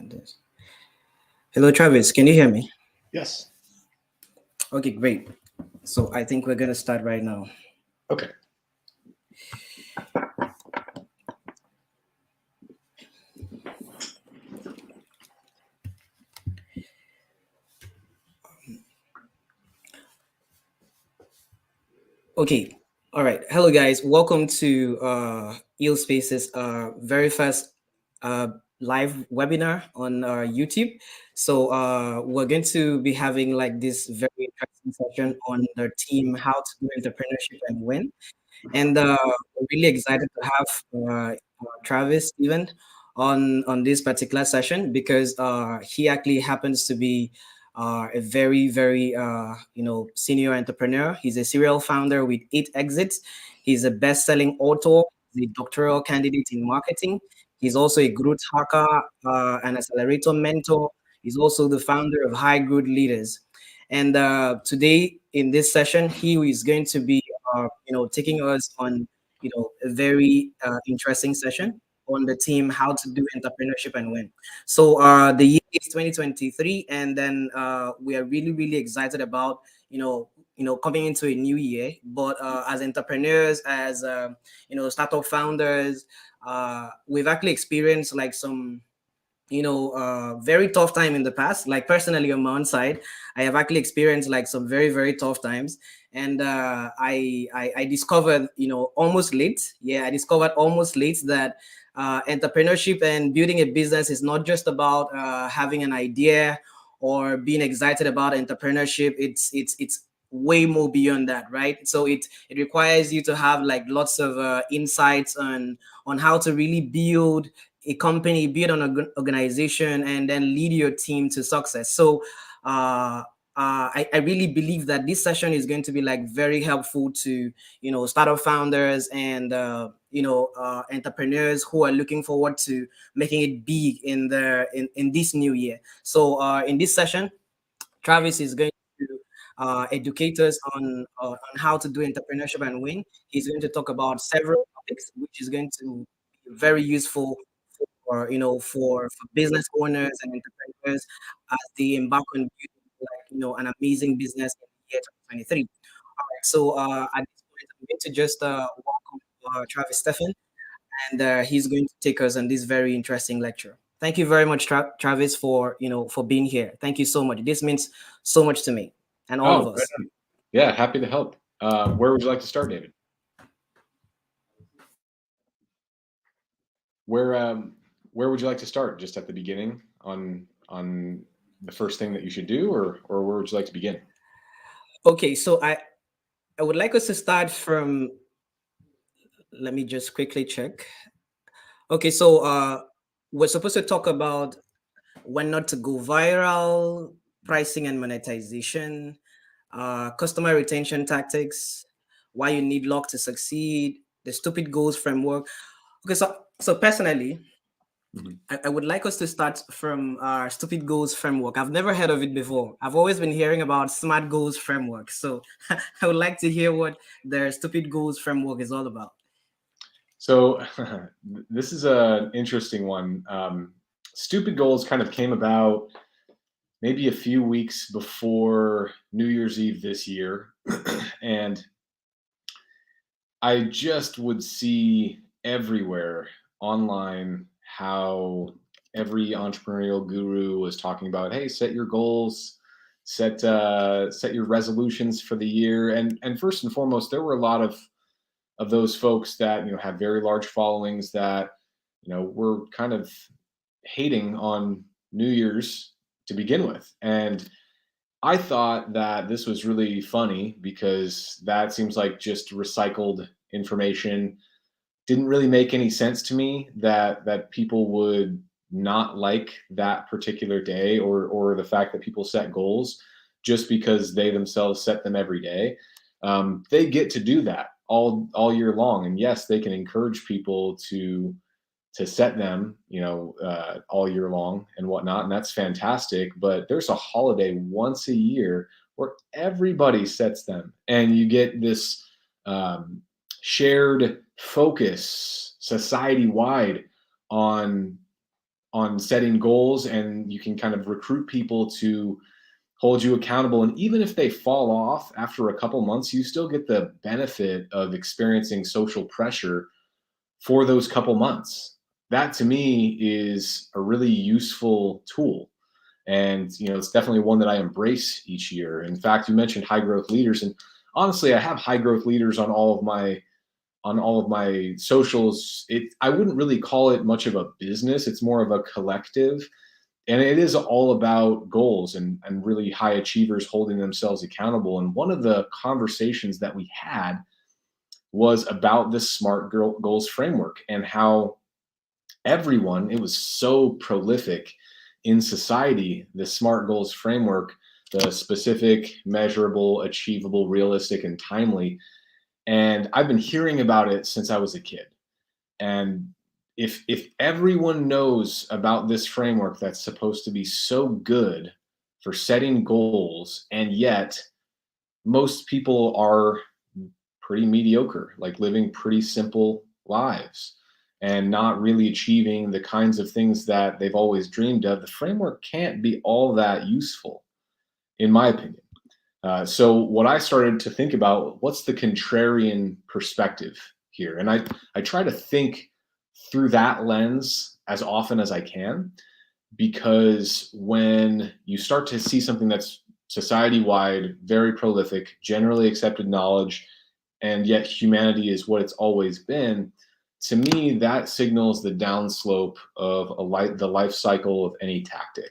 This. Hello, Travis. Can you hear me? Yes. Okay, great. So I think we're gonna start right now. Okay. Okay. All right. Hello, guys. Welcome to Eel Spaces, very first uh, live webinar on YouTube. So we're going to be having like this very interesting session on the team How to Do Entrepreneurship and Win. And we're really excited to have Travis Steven on this particular session because he actually happens to be a very senior entrepreneur. He's a serial founder with 8 exits. He's a best-selling author. He's a doctoral candidate in marketing. He's also a growth hacker and accelerator mentor. He's also the founder of High Growth Leaders. And today in this session, he is going to be taking us on, a very interesting session on the team How to Do Entrepreneurship and Win. So the year is 2023, and then we are really excited about coming into a new year. But as entrepreneurs, as startup founders, we've actually experienced like some very tough time in the past. Like personally on my own side, I have actually experienced like some very tough times. And I discovered, almost late. Yeah, I discovered almost late that entrepreneurship and building a business is not just about having an idea or being excited about entrepreneurship. It's way more beyond that, right? So it requires you to have like lots of insights on how to really build a company, build an organization, and then lead your team to success. So I really believe that this session is going to be like very helpful to startup founders and entrepreneurs who are looking forward to making it big in this new year. So in this session, Travis is going to educate us on how to do entrepreneurship and win. He's going to talk about several topics, which is going to be very useful for for business owners and entrepreneurs as they embark on building like an amazing business in the year 2023. All right, so at this point, I'm going to just welcome Travis Steffen, and he's going to take us on this very interesting lecture. Thank you very much, Travis, for for being here. Thank you so much. This means so much to me and all of Oh, us. right on. Yeah, happy to help. Where would you like to start, David? Where would you like to start? Just at the beginning on the first thing that you should do, or where would you like to begin? Okay, so I would like us to start from. Let me just quickly check. Okay, so we're supposed to talk about when not to go viral, pricing and monetization, customer retention tactics, why you need luck to succeed, the stupid goals framework. Okay, so personally, I would like us to start from our stupid goals framework. I've never heard of it before. I've always been hearing about smart goals framework. So I would like to hear what the stupid goals framework is all about. So this is an interesting one. Stupid goals kind of came about maybe a few weeks before New Year's Eve this year. And I just would see everywhere online how every entrepreneurial guru was talking about, hey, set your goals, set your resolutions for the year. And first and foremost, there were a lot of those folks that had very large followings that were kind of hating on New Year's to begin with. And I thought that this was really funny because that seems like just recycled information. Didn't really make any sense to me that people would not like that particular day, or the fact that people set goals just because they themselves set them every day. They get to do that all year long, and yes, they can encourage people to set them, all year long and whatnot, and that's fantastic. But there's a holiday once a year where everybody sets them, and you get this shared focus society wide on on setting goals, and you can kind of recruit people to hold you accountable. And even if they fall off after a couple months, you still get the benefit of experiencing social pressure for those couple months. That to me is a really useful tool. And it's definitely one that I embrace each year. In fact, you mentioned high growth leaders, and honestly, I have high growth leaders on all of my socials. I wouldn't really call it much of a business. It's more of a collective. And it is all about goals and really high achievers holding themselves accountable. And one of the conversations that we had was about the SMART goals framework, and how everyone, it was so prolific in society, the SMART goals framework, the specific, measurable, achievable, realistic, and timely. And I've been hearing about it since I was a kid. And if everyone knows about this framework that's supposed to be so good for setting goals, and yet most people are pretty mediocre, like living pretty simple lives and not really achieving the kinds of things that they've always dreamed of, the framework can't be all that useful, in my opinion. So what I started to think about, what's the contrarian perspective here? And I try to think through that lens as often as I can, because when you start to see something that's society wide, very prolific, generally accepted knowledge, and yet humanity is what it's always been, to me, that signals the downslope of the life cycle of any tactic.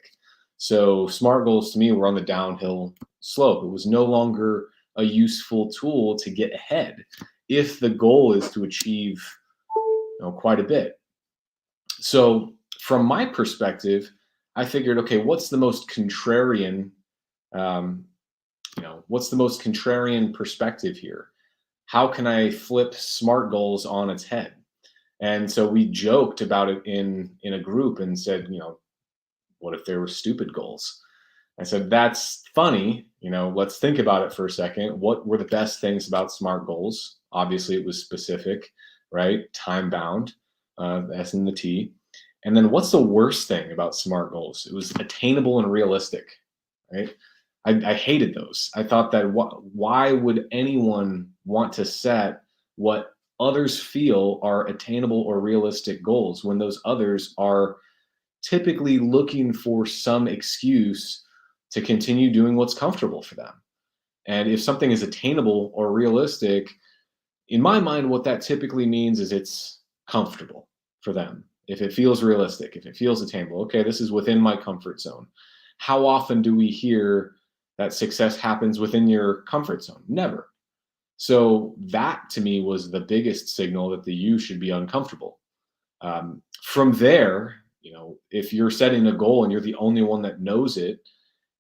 So SMART goals to me were on the downhill slope. It was no longer a useful tool to get ahead if the goal is to achieve quite a bit. So from my perspective, I figured, okay, what's the most contrarian, what's the most contrarian perspective here? How can I flip SMART goals on its head? And so we joked about it in a group and said, what if there were stupid goals? I said, that's funny. Let's think about it for a second. What were the best things about SMART goals? Obviously, it was specific, right? Time bound, S and the T. And then what's the worst thing about SMART goals? It was attainable and realistic, right? I hated those. I thought that why would anyone want to set what others feel are attainable or realistic goals when those others are typically looking for some excuse to continue doing what's comfortable for them? And if something is attainable or realistic, in my mind, what that typically means is it's comfortable for them. If it feels realistic, if it feels attainable, okay, this is within my comfort zone. How often do we hear that success happens within your comfort zone? Never. So that to me was the biggest signal that the you should be uncomfortable. From there, if you're setting a goal and you're the only one that knows it,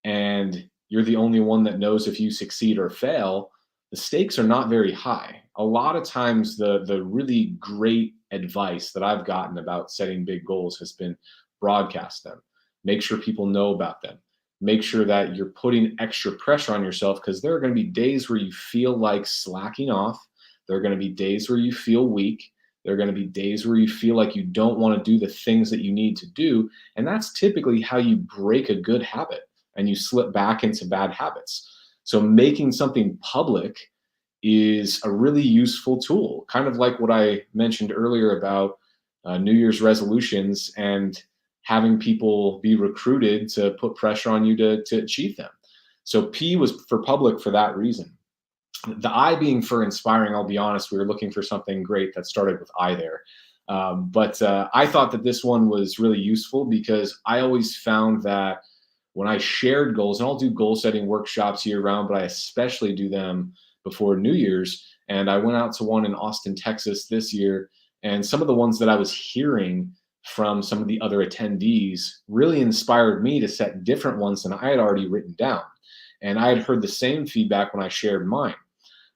and you're the only one that knows if you succeed or fail, the stakes are not very high. A lot of times the really great advice that I've gotten about setting big goals has been broadcast them, make sure people know about them, make sure that you're putting extra pressure on yourself, because there are going to be days where you feel like slacking off. There are going to be days where you feel weak. There are going to be days where you feel like you don't want to do the things that you need to do. And that's typically how you break a good habit and you slip back into bad habits. So making something public is a really useful tool, kind of like what I mentioned earlier about New Year's resolutions and having people be recruited to put pressure on you to achieve them. So P was for public for that reason. The I being for inspiring. I'll be honest, we were looking for something great that started with I there. But I thought that this one was really useful because I always found that when I shared goals, and I'll do goal setting workshops year round, but I especially do them before New Year's. And I went out to one in Austin, Texas this year. And some of the ones that I was hearing from some of the other attendees really inspired me to set different ones than I had already written down. And I had heard the same feedback when I shared mine.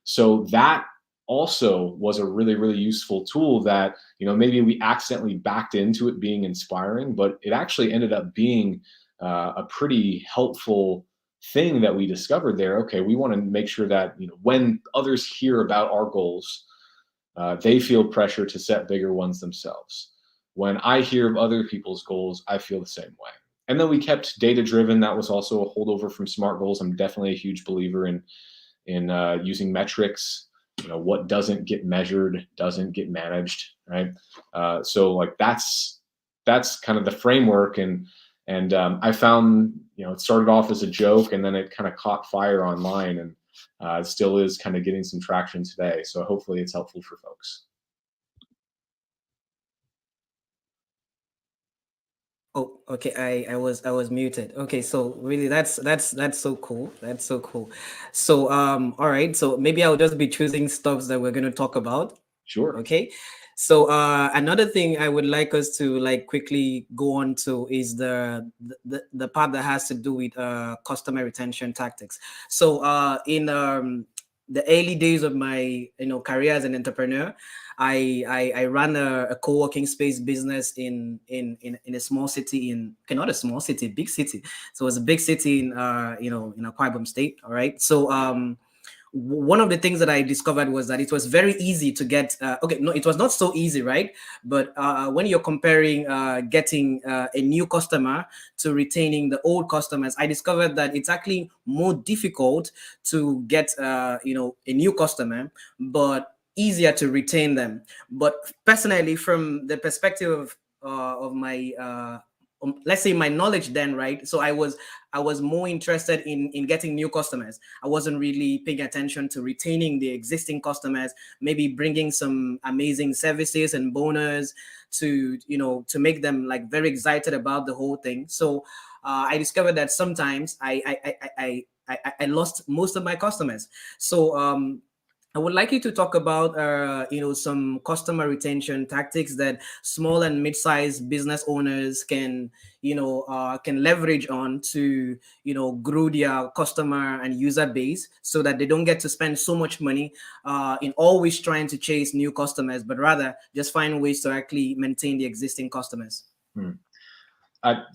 So that also was a really, really useful tool that, maybe we accidentally backed into it being inspiring, but it actually ended up being a pretty helpful thing that we discovered there. Okay, we want to make sure that, when others hear about our goals, they feel pressure to set bigger ones themselves. when I hear of other people's goals, I feel the same way. And then we kept data driven. That was also a holdover from SMART goals. I'm definitely a huge believer in using metrics. What doesn't get measured doesn't get managed, right? So like that's kind of the framework. And I found, it started off as a joke, and then it kind of caught fire online, and it still is kind of getting some traction today. So hopefully it's helpful for folks. Oh, okay. I was muted. Okay, so really that's so cool. That's so cool. So all right. So maybe I'll just be choosing stuffs that we're gonna talk about. Sure. Okay. So another thing I would like us to like quickly go on to is the part that has to do with customer retention tactics. So in the early days of my career as an entrepreneur, I ran a co-working space business in a small city in, okay, not a small city, big city. So it was a big city in in Akwa Ibom State. All right. So one of the things that I discovered was that it was very easy to get. Okay, no, it was not so easy, right? But when you're comparing getting a new customer to retaining the old customers, I discovered that it's actually more difficult to get a new customer, but easier to retain them. But personally, from the perspective of my let's say my knowledge then, right? So I was more interested in getting new customers. I wasn't really paying attention to retaining the existing customers, maybe bringing some amazing services and bonus to make them like very excited about the whole thing. So I discovered that sometimes I lost most of my customers. So I would like you to talk about, some customer retention tactics that small and mid-sized business owners can leverage on to, grow their customer and user base, so that they don't get to spend so much money in always trying to chase new customers, but rather just find ways to actually maintain the existing customers. Hmm.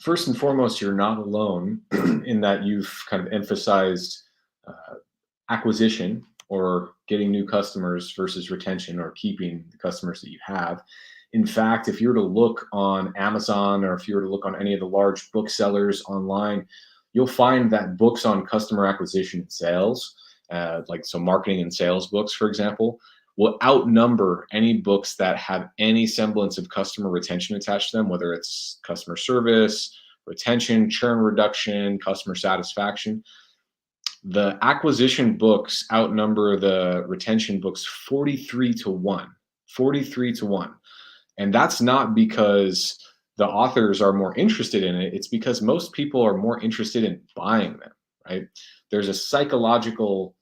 First and foremost, you're not alone in that you've kind of emphasized acquisition, or getting new customers, versus retention, or keeping the customers that you have. In fact, if you were to look on Amazon, or if you were to look on any of the large booksellers online, you'll find that books on customer acquisition and sales, so marketing and sales books, for example, will outnumber any books that have any semblance of customer retention attached to them, whether it's customer service, retention, churn reduction, customer satisfaction. The acquisition books outnumber the retention books 43 to 1. 43 to 1. And that's not because the authors are more interested in it. It's because most people are more interested in buying them, right? There's a psychological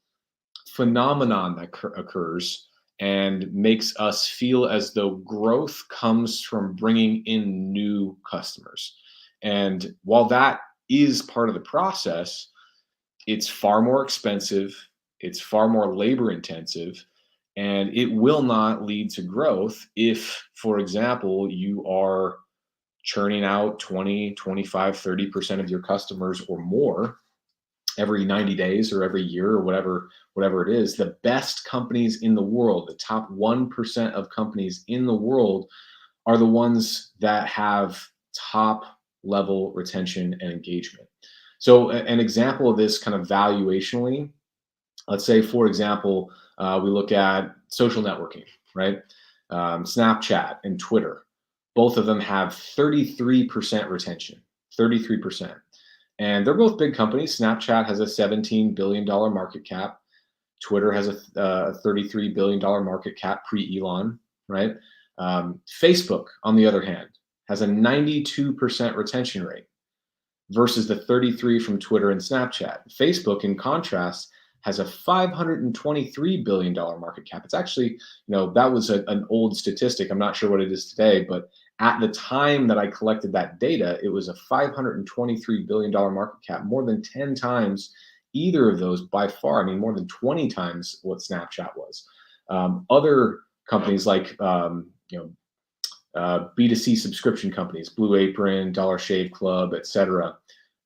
phenomenon that occurs and makes us feel as though growth comes from bringing in new customers. And while that is part of the process, it's far more expensive, it's far more labor intensive, and it will not lead to growth if, for example, you are churning out 20, 25, 30% of your customers or more every 90 days or every year, or whatever it is. The best companies in the world, the top 1% of companies in the world, are the ones that have top level retention and engagement. So an example of this kind of valuationally, let's say, for example, we look at social networking, right? Snapchat and Twitter, both of them have 33% retention, 33%. And they're both big companies. Snapchat has a $17 billion market cap. Twitter has a $33 billion market cap pre-Elon, right? Facebook, on the other hand, has a 92% retention rate versus the 33 from Twitter and Snapchat. Facebook, in contrast, has a $523 billion market cap. It's actually, that was an old statistic. I'm not sure what it is today, but at the time that I collected that data, it was a $523 billion market cap, more than 10 times either of those by far. I mean, more than 20 times what Snapchat was. Other companies like, B2C subscription companies, Blue Apron, Dollar Shave Club, etc.,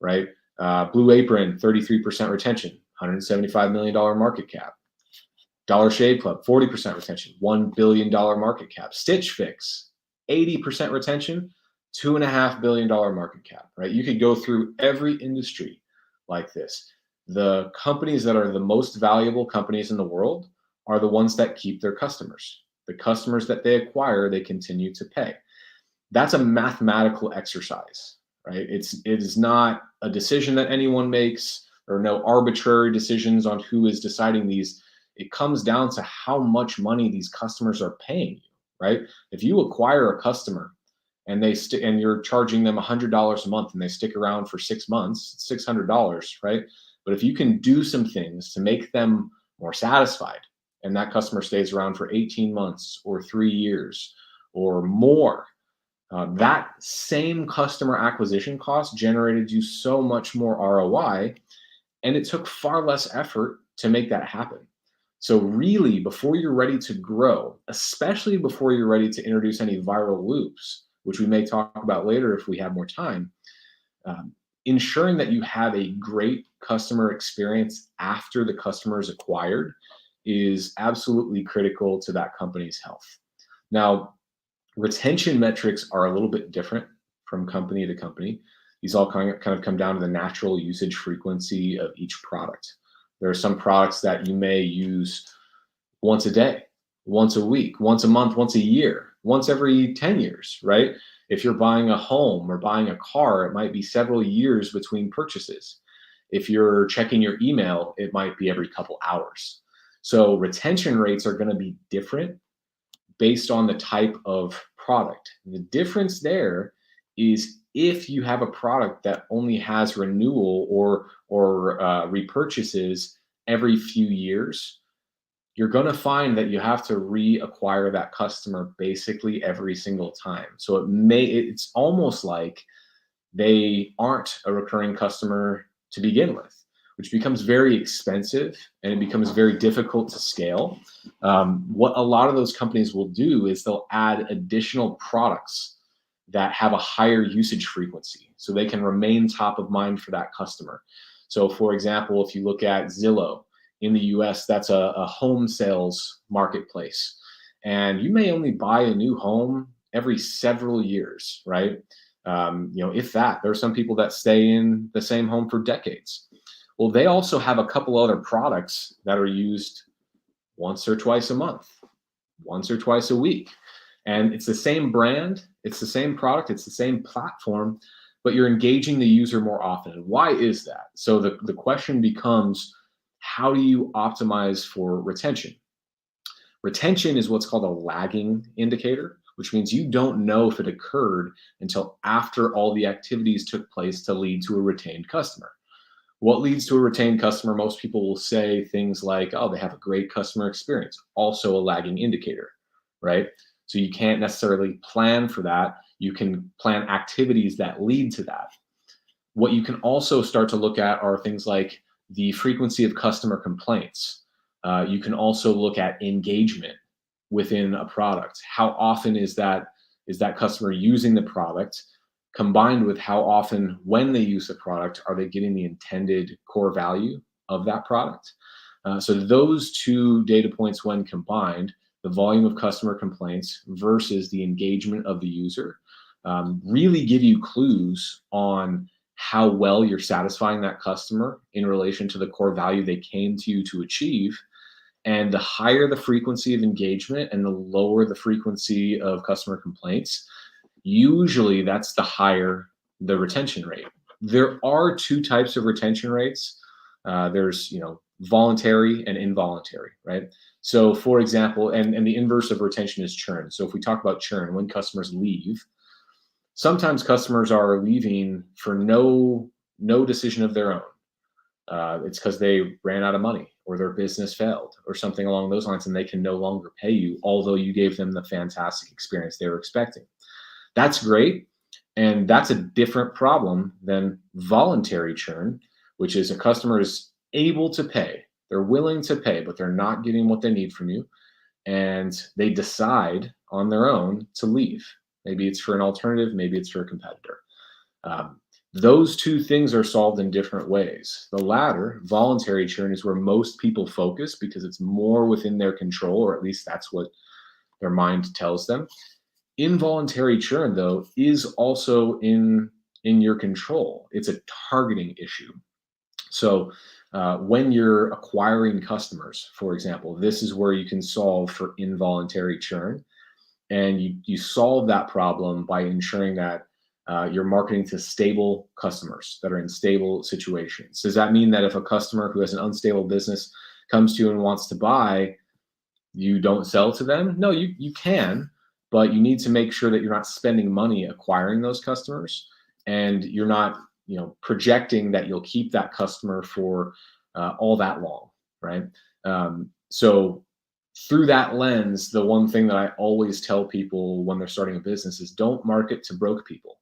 right? Blue Apron, 33% retention, $175 million market cap. Dollar Shave Club, 40% retention, $1 billion market cap. Stitch Fix, 80% retention, $2.5 billion market cap, right? You could go through every industry like this. The companies that are the most valuable companies in the world are the ones that keep their customers. The customers that they acquire, they continue to pay. That's a mathematical exercise, right? It is not a decision that anyone makes, or no arbitrary decisions on who is deciding these. It comes down to how much money these customers are paying you, right? If you acquire a customer and and you're charging them $100 a month and they stick around for 6 months, it's $600, right? But if you can do some things to make them more satisfied, and that customer stays around for 18 months or 3 years or more, that same customer acquisition cost generated you so much more ROI, and it took far less effort to make that happen. So really, before you're ready to grow, especially before you're ready to introduce any viral loops, which we may talk about later if we have more time, ensuring that you have a great customer experience after the customer is acquired is absolutely critical to that company's health. Now, retention metrics are a little bit different from company to company. These all kind of come down to the natural usage frequency of each product. There are some products that you may use once a day, once a week, once a month, once a year, once every 10 years, right? If you're buying a home or buying a car, it might be several years between purchases. If you're checking your email, it might be every couple hours. So retention rates are going to be different based on the type of product. The difference there is if you have a product that only has renewal or repurchases every few years, you're going to find that you have to reacquire that customer basically every single time. So it's almost like they aren't a recurring customer to begin with, which becomes very expensive and it becomes very difficult to scale. What a lot of those companies will do is they'll add additional products that have a higher usage frequency so they can remain top of mind for that customer. So for example, if you look at Zillow in the US, that's a home sales marketplace. And you may only buy a new home every several years, right? If that, there are some people that stay in the same home for decades. Well, they also have a couple other products that are used once or twice a month, once or twice a week. And it's the same brand, it's the same product, it's the same platform, but you're engaging the user more often. And why is that? So the question becomes, how do you optimize for retention? Retention is what's called a lagging indicator, which means you don't know if it occurred until after all the activities took place to lead to a retained customer. What leads to a retained customer? Most people will say things like, oh, they have a great customer experience, also a lagging indicator, right? So you can't necessarily plan for that. You can plan activities that lead to that. What you can also start to look at are things like the frequency of customer complaints. You can also look at engagement within a product. How often is that customer using the product, combined with how often, when they use the product, are they getting the intended core value of that product? So those two data points, when combined, the volume of customer complaints versus the engagement of the user, really give you clues on how well you're satisfying that customer in relation to the core value they came to you to achieve. And the higher the frequency of engagement and the lower the frequency of customer complaints, usually that's the higher the retention rate. There are two types of retention rates. There's voluntary and involuntary, right? So for example, and the inverse of retention is churn. So if we talk about churn, when customers leave, sometimes customers are leaving for no decision of their own. It's because they ran out of money or their business failed or something along those lines, and they can no longer pay you, although you gave them the fantastic experience they were expecting. That's great. And that's a different problem than voluntary churn, which is a customer is able to pay. They're willing to pay, but they're not getting what they need from you. And they decide on their own to leave. Maybe it's for an alternative, maybe it's for a competitor. Those two things are solved in different ways. The latter, voluntary churn, is where most people focus because it's more within their control, or at least that's what their mind tells them. Involuntary churn, though, is also in your control. It's a targeting issue. So when you're acquiring customers, for example, this is where you can solve for involuntary churn. And you solve that problem by ensuring that you're marketing to stable customers that are in stable situations. Does that mean that if a customer who has an unstable business comes to you and wants to buy, you don't sell to them? No, you can, but you need to make sure that you're not spending money acquiring those customers, and you're not, projecting that you'll keep that customer for all that long, right? So through that lens, the one thing that I always tell people when they're starting a business is don't market to broke people,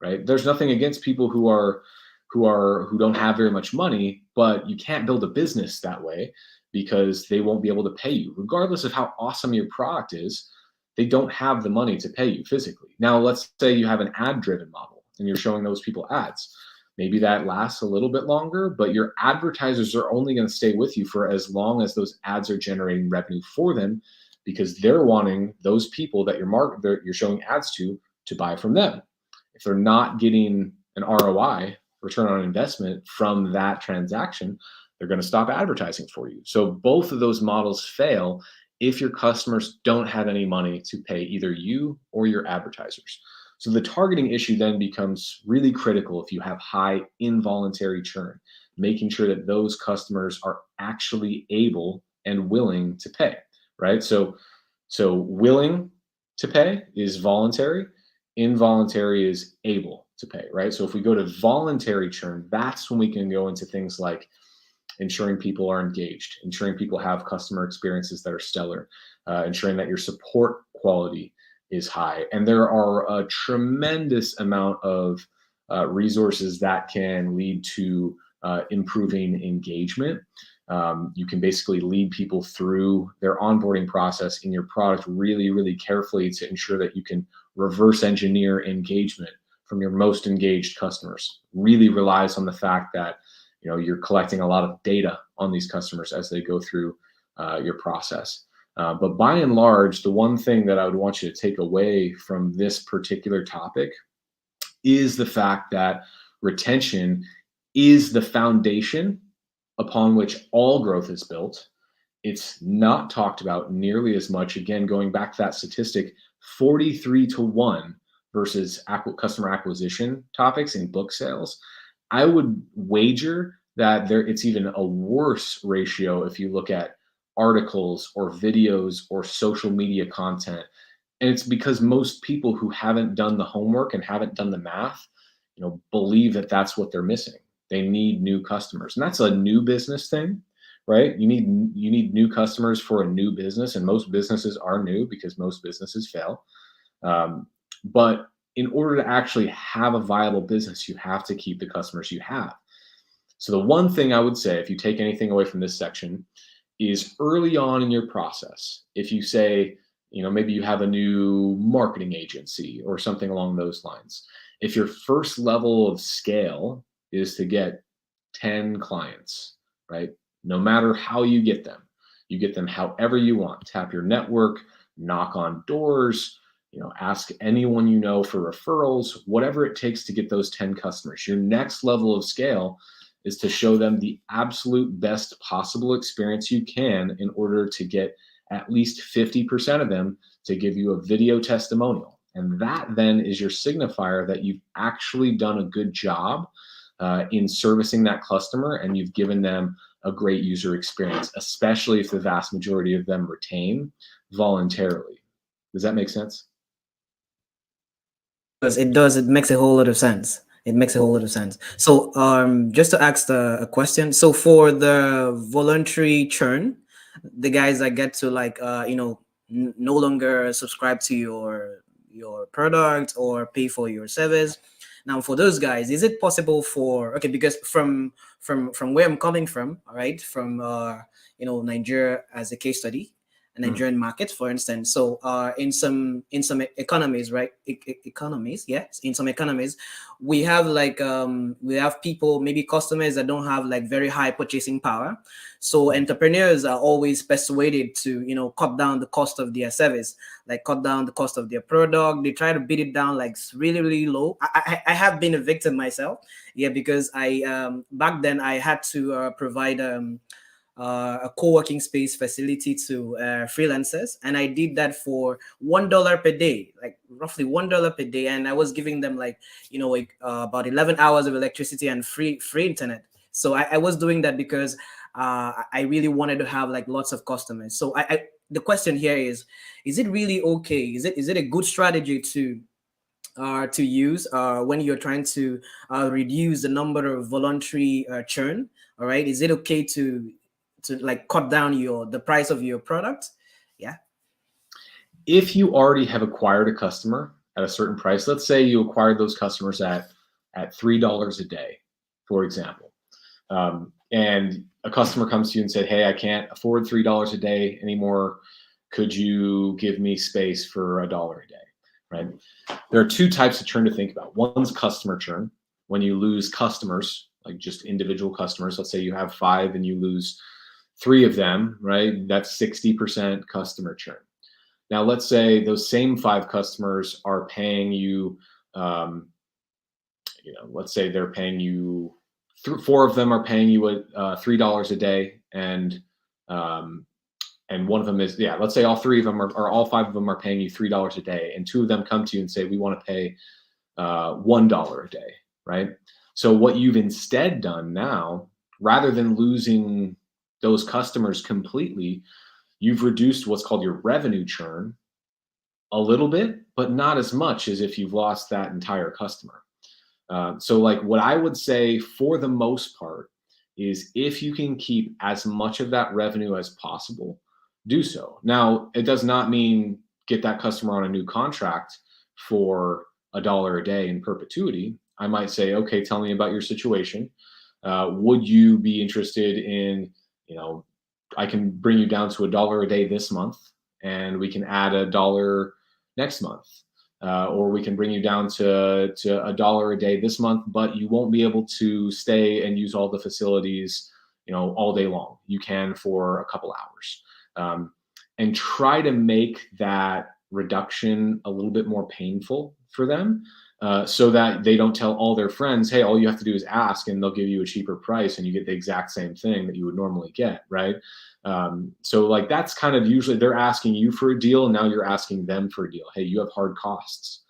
right? There's nothing against people who don't have very much money, but you can't build a business that way because they won't be able to pay you. Regardless of how awesome your product is, they don't have the money to pay you physically. Now, let's say you have an ad-driven model and you're showing those people ads. Maybe that lasts a little bit longer, but your advertisers are only going to stay with you for as long as those ads are generating revenue for them, because they're wanting those people that you're showing ads to buy from them. If they're not getting an ROI, return on investment, from that transaction, they're going to stop advertising for you. So both of those models fail if your customers don't have any money to pay either you or your advertisers. So the targeting issue then becomes really critical if you have high involuntary churn, making sure that those customers are actually able and willing to pay, right? So willing to pay is voluntary, involuntary is able to pay, right? So if we go to voluntary churn, that's when we can go into things like ensuring people are engaged, ensuring people have customer experiences that are stellar, ensuring that your support quality is high. And there are a tremendous amount of resources that can lead to improving engagement. You can basically lead people through their onboarding process in your product really, really carefully to ensure that you can reverse engineer engagement from your most engaged customers. Really relies on the fact that you're collecting a lot of data on these customers as they go through your process. But by and large, the one thing that I would want you to take away from this particular topic is the fact that retention is the foundation upon which all growth is built. It's not talked about nearly as much. Again, going back to that statistic, 43-1 versus customer acquisition topics in book sales. I would wager that it's even a worse ratio if you look at articles or videos or social media content. And it's because most people who haven't done the homework and haven't done the math, believe that that's what they're missing. They need new customers. And that's a new business thing, right? You need new customers for a new business, and most businesses are new because most businesses fail. But in order to actually have a viable business, you have to keep the customers you have. So the one thing I would say, if you take anything away from this section, is early on in your process, if you say, maybe you have a new marketing agency or something along those lines, if your first level of scale is to get 10 clients, right? No matter how you get them however you want. Tap your network, knock on doors, ask anyone for referrals, whatever it takes to get those 10 customers. Your next level of scale is to show them the absolute best possible experience you can in order to get at least 50% of them to give you a video testimonial. And that then is your signifier that you've actually done a good job in servicing that customer, and you've given them a great user experience, especially if the vast majority of them retain voluntarily. Does that make sense? Because it does. It makes a whole lot of sense. It makes a whole lot of sense. So, just to ask a question. So, for the voluntary churn, the guys that get to no longer subscribe to your product or pay for your service. Now, for those guys, is it possible because from where I'm coming from, all right, from Nigeria as a case study, Nigerian market, for instance. So in some economies, right? Economies, yes. In some economies, we have like we have people, maybe customers that don't have like very high purchasing power. So entrepreneurs are always persuaded to, cut down the cost of their service, like cut down the cost of their product. They try to beat it down like really, really low. I have been a victim myself, yeah, because I back then I had to provide a co-working space facility to freelancers, and I did that for $1 per day, like roughly $1 per day, and I was giving them like like about 11 hours of electricity and free internet. So I was doing that because I really wanted to have like lots of customers. So the question here is it really okay? Is it a good strategy to use when you're trying to reduce the number of voluntary churn? All right, is it okay to like cut down the price of your product? Yeah. If you already have acquired a customer at a certain price, let's say you acquired those customers at $3 a day, for example, and a customer comes to you and said, "Hey, I can't afford $3 a day anymore. Could you give me space for $1 a day?" Right? There are two types of churn to think about. One's customer churn, when you lose customers, like just individual customers. Let's say you have 5 and you lose 3 of them, right? That's 60% customer churn. Now, let's say those same 5 customers are paying you, let's say they're paying you, 4 of them are paying you $3 a day, and one of them is, yeah, let's say all 3 of them or all 5 of them are paying you $3 a day, and 2 of them come to you and say, we want to pay $1 a day, right? So what you've instead done now, rather than losing those customers completely, you've reduced what's called your revenue churn a little bit, but not as much as if you've lost that entire customer. So like what I would say for the most part is, if you can keep as much of that revenue as possible, do so. Now, it does not mean get that customer on a new contract for $1 a day in perpetuity. I might say, okay, tell me about your situation. Would you be interested in, I can bring you down to $1 a day this month, and we can add $1 next month. Or we can bring you down to $1 a day this month, but you won't be able to stay and use all the facilities, all day long. You can for a couple hours, and try to make that reduction a little bit more painful for them, so that they don't tell all their friends, hey, all you have to do is ask and they'll give you a cheaper price and you get the exact same thing that you would normally get, right? So like that's kind of usually they're asking you for a deal, and now you're asking them for a deal. Hey, you have hard costs.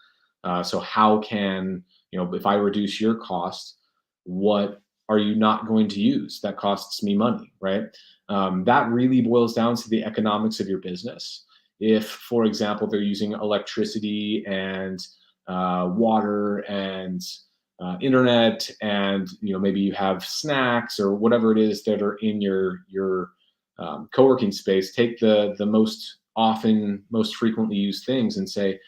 So how can, if I reduce your cost, what are you not going to use that costs me money, right? That really boils down to the economics of your business. If, for example, they're using electricity and water and internet, and maybe you have snacks or whatever it is that are in your co-working space, take the most frequently used things and say,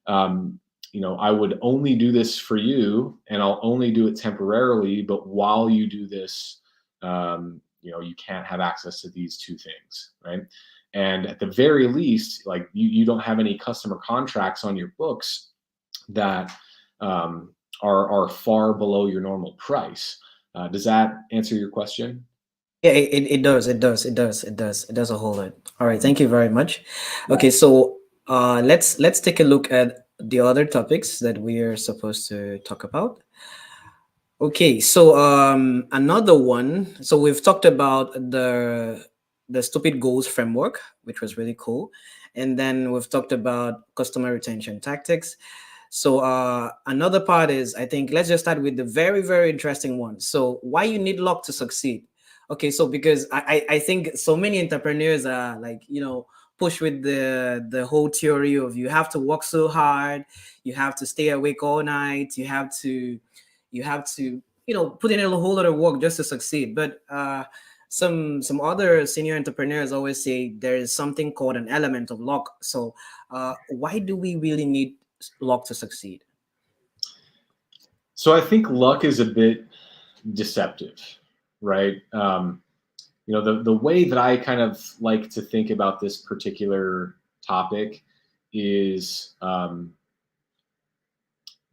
I would only do this for you, and I'll only do it temporarily, but while you do this, you can't have access to these 2 things, right? And at the very least, like you don't have any customer contracts on your books that are far below your normal price. Does that answer your question? Yeah, it does. It does a whole lot. All right, thank you very much. Okay, so let's take a look at the other topics that we are supposed to talk about. Okay, so another one. So we've talked about the stupid goals framework, which was really cool, and then we've talked about customer retention tactics. So another part is, I think, let's just start with the very, very interesting one. So why you need luck to succeed? Okay, so because I think so many entrepreneurs are like, push with the whole theory of you have to work so hard, you have to stay awake all night, you have to put in a whole lot of work just to succeed. But some other senior entrepreneurs always say there is something called an element of luck. So why do we really need luck to succeed? So I think luck is a bit deceptive, right? the way that I kind of like to think about this particular topic is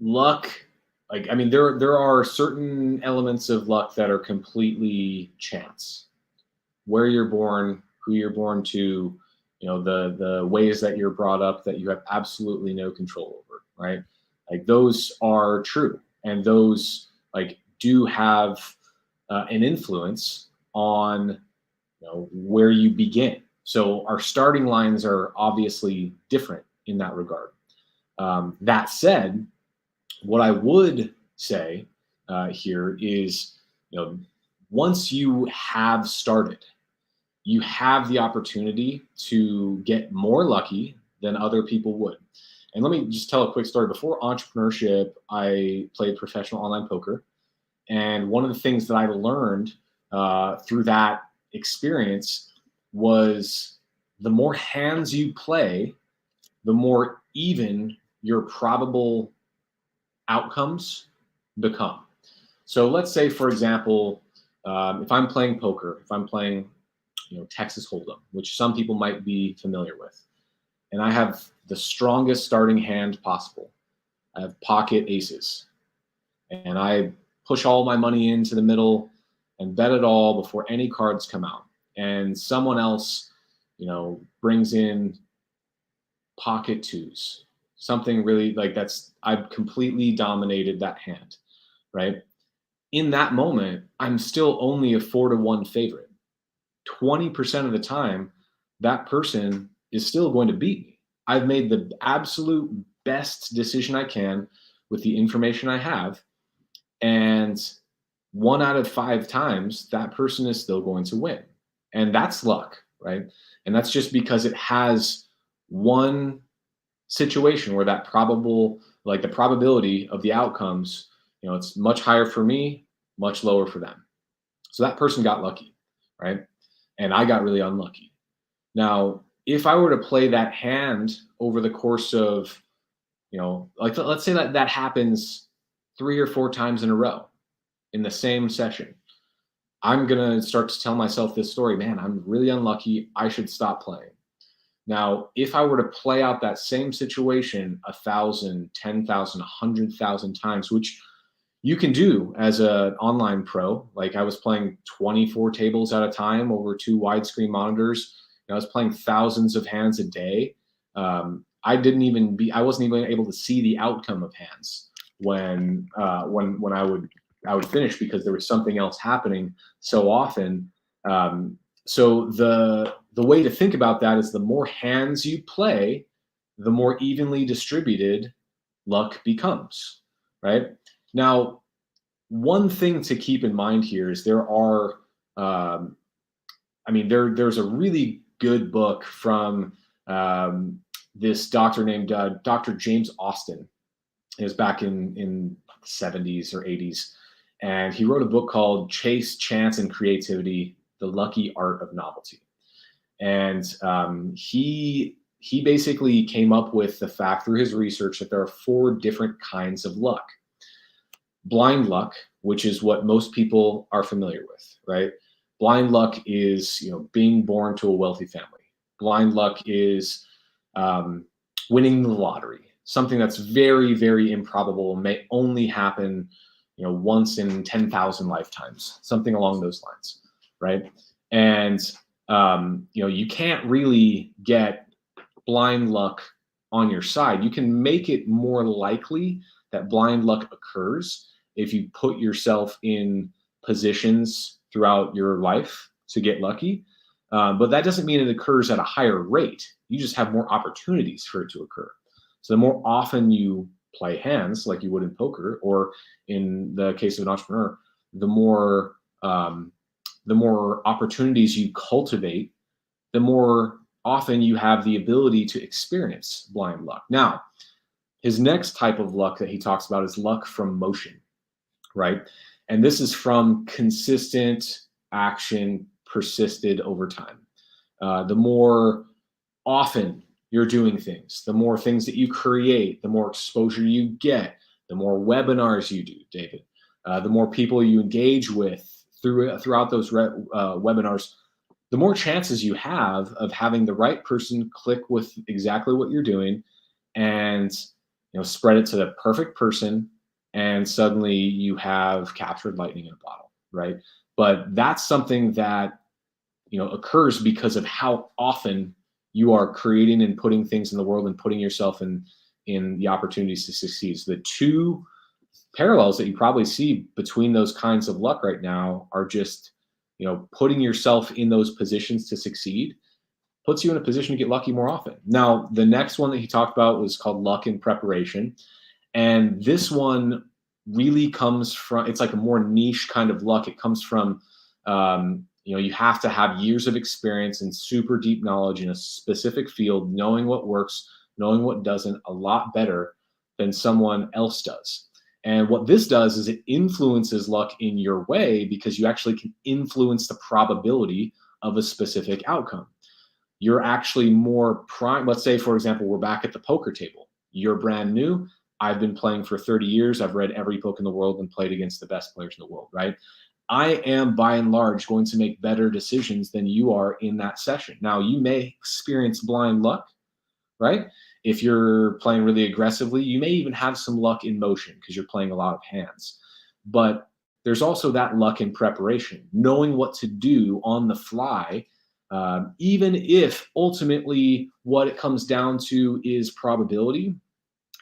luck. Like, I mean, there are certain elements of luck that are completely chance. Where you're born, who you're born to, the ways that you're brought up that you have absolutely no control over, right? Like, those are true, and those like do have an influence on where you begin. So our starting lines are obviously different in that regard. That said, what I would say here is, once you have started, you have the opportunity to get more lucky than other people would. And let me just tell a quick story. Before entrepreneurship, I played professional online poker. And one of the things that I learned through that experience was the more hands you play, the more even your probable outcomes become. So let's say, for example, if I'm playing poker, if I'm playing, Texas Hold'em, which some people might be familiar with, and I have the strongest starting hand possible. I have pocket aces, and I push all my money into the middle and bet it all before any cards come out. And someone else, brings in pocket twos, something really like I've completely dominated that hand, right? In that moment, I'm still only a 4-1 favorite. 20% of the time, that person is still going to beat me. I've made the absolute best decision I can with the information I have. And 1 out of 5 times, that person is still going to win. And that's luck, right? And that's just because it has one situation where the probability of the outcomes, it's much higher for me, much lower for them. So that person got lucky, right? And I got really unlucky. Now, if I were to play that hand over the course of, let's say that happens 3 or 4 times in a row in the same session, I'm going to start to tell myself this story, man, I'm really unlucky. I should stop playing. Now, if I were to play out that same situation 1,000, 10,000, 100,000 times, which you can do as an online pro, like I was playing 24 tables at a time over 2 widescreen monitors. I was playing thousands of hands a day. I wasn't even able to see the outcome of hands when I would finish, because there was something else happening so often. So the way to think about that is the more hands you play, the more evenly distributed luck becomes, right? Now, one thing to keep in mind here is there's a really good book from this doctor named Dr. James Austin. It was back in the 70s or 80s. And he wrote a book called Chase, Chance, and Creativity, The Lucky Art of Novelty. And he basically came up with the fact through his research that there are 4 different kinds of luck. Blind luck, which is what most people are familiar with, right? Blind luck is, being born to a wealthy family. Blind luck is winning the lottery, something that's very, very improbable and may only happen, once in 10,000 lifetimes, something along those lines, right? And you can't really get blind luck on your side. You can make it more likely that blind luck occurs if you put yourself in positions throughout your life to get lucky. But that doesn't mean it occurs at a higher rate. You just have more opportunities for it to occur. So the more often you play hands like you would in poker, or in the case of an entrepreneur, the more opportunities you cultivate, the more often you have the ability to experience blind luck. Now, his next type of luck that he talks about is luck from motion, right? And this is from consistent action persisted over time. The more often you're doing things, the more things that you create, the more exposure you get, the more webinars you do, David, the more people you engage with throughout those webinars, the more chances you have of having the right person click with exactly what you're doing and spread it to the perfect person, and suddenly you have captured lightning in a bottle, right? But that's something that occurs because of how often you are creating and putting things in the world and putting yourself in the opportunities to succeed. So the two parallels that you probably see between those kinds of luck right now are just putting yourself in those positions to succeed puts you in a position to get lucky more often. Now, the next one that he talked about was called luck in preparation. And this one really comes from, it's like a more niche kind of luck. It comes from, you have to have years of experience and super deep knowledge in a specific field, knowing what works, knowing what doesn't a lot better than someone else does. And what this does is it influences luck in your way because you actually can influence the probability of a specific outcome. You're actually more prime. Let's say, for example, we're back at the poker table. You're brand new. I've been playing for 30 years. I've read every book in the world and played against the best players in the world, right? I am by and large going to make better decisions than you are in that session. Now, you may experience blind luck, right? If you're playing really aggressively, you may even have some luck in motion because you're playing a lot of hands. But there's also that luck in preparation, knowing what to do on the fly, even if ultimately what it comes down to is probability.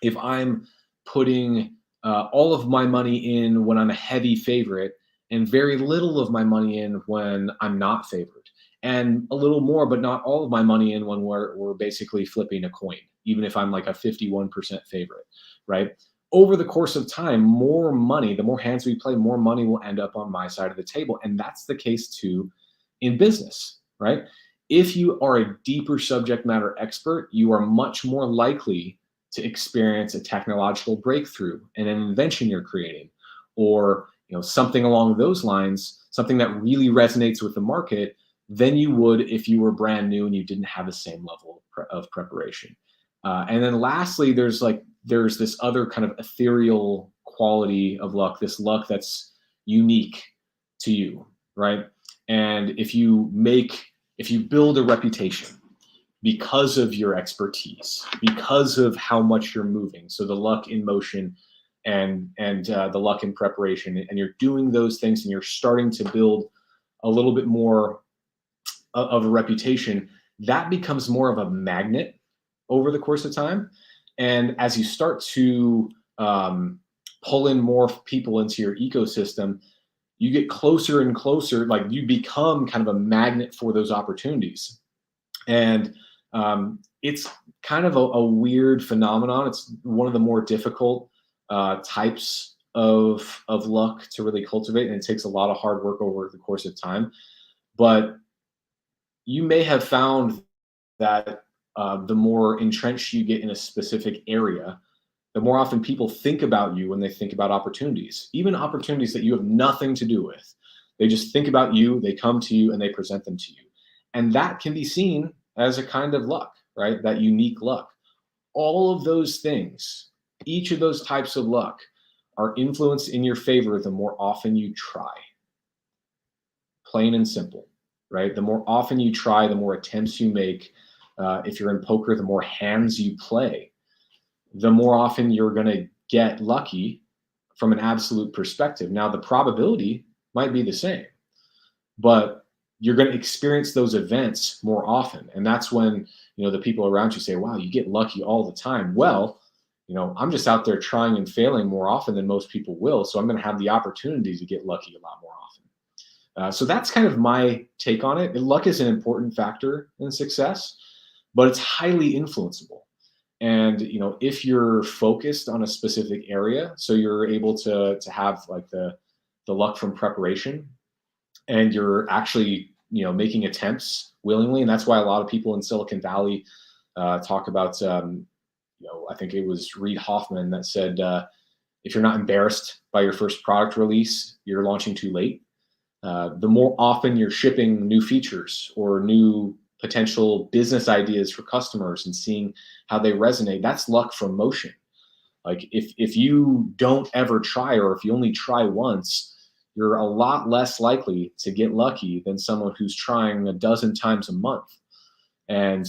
If I'm putting all of my money in when I'm a heavy favorite and very little of my money in when I'm not favored, and a little more, but not all of my money in when we're basically flipping a coin, even if I'm like a 51% favorite, right? Over the course of time, more money, the more hands we play, more money will end up on my side of the table. And that's the case too in business, right? If you are a deeper subject matter expert, you are much more likely to experience a technological breakthrough and an invention you're creating, or something along those lines, something that really resonates with the market than you would if you were brand new and you didn't have the same level of preparation. And then lastly, there's this other kind of ethereal quality of luck, this luck that's unique to you, right? And if you build a reputation because of your expertise, because of how much you're moving, so the luck in motion and the luck in preparation, and you're doing those things and you're starting to build a little bit more of a reputation, that becomes more of a magnet over the course of time. And as you start to pull in more people into your ecosystem, you get closer and closer, like you become kind of a magnet for those opportunities. And it's kind of a weird phenomenon. It's one of the more difficult types of luck to really cultivate, and it takes a lot of hard work over the course of time. But you may have found that the more entrenched you get in a specific area, the more often people think about you when they think about opportunities, even opportunities that you have nothing to do with. They just think about you, they come to you, and they present them to you. And that can be seen as a kind of luck, right? That unique luck. All of those things, each of those types of luck, are influenced in your favor the more often you try. Plain and simple, right? The more often you try, the more attempts you make. If you're in poker, the more hands you play, the more often you're going to get lucky from an absolute perspective. Now, the probability might be the same, but you're going to experience those events more often. And that's when, the people around you say, wow, you get lucky all the time. Well, I'm just out there trying and failing more often than most people will. So I'm going to have the opportunity to get lucky a lot more often. So that's kind of my take on it. Luck is an important factor in success, but it's highly influenceable. And if you're focused on a specific area, so you're able to have like the luck from preparation, and you're actually making attempts willingly, and that's why a lot of people in Silicon Valley talk about I think it was Reid Hoffman that said, if you're not embarrassed by your first product release, you're launching too late. The more often you're shipping new features or new potential business ideas for customers and seeing how they resonate, that's luck from motion. Like if you don't ever try, or if you only try once, you're a lot less likely to get lucky than someone who's trying a dozen times a month. And,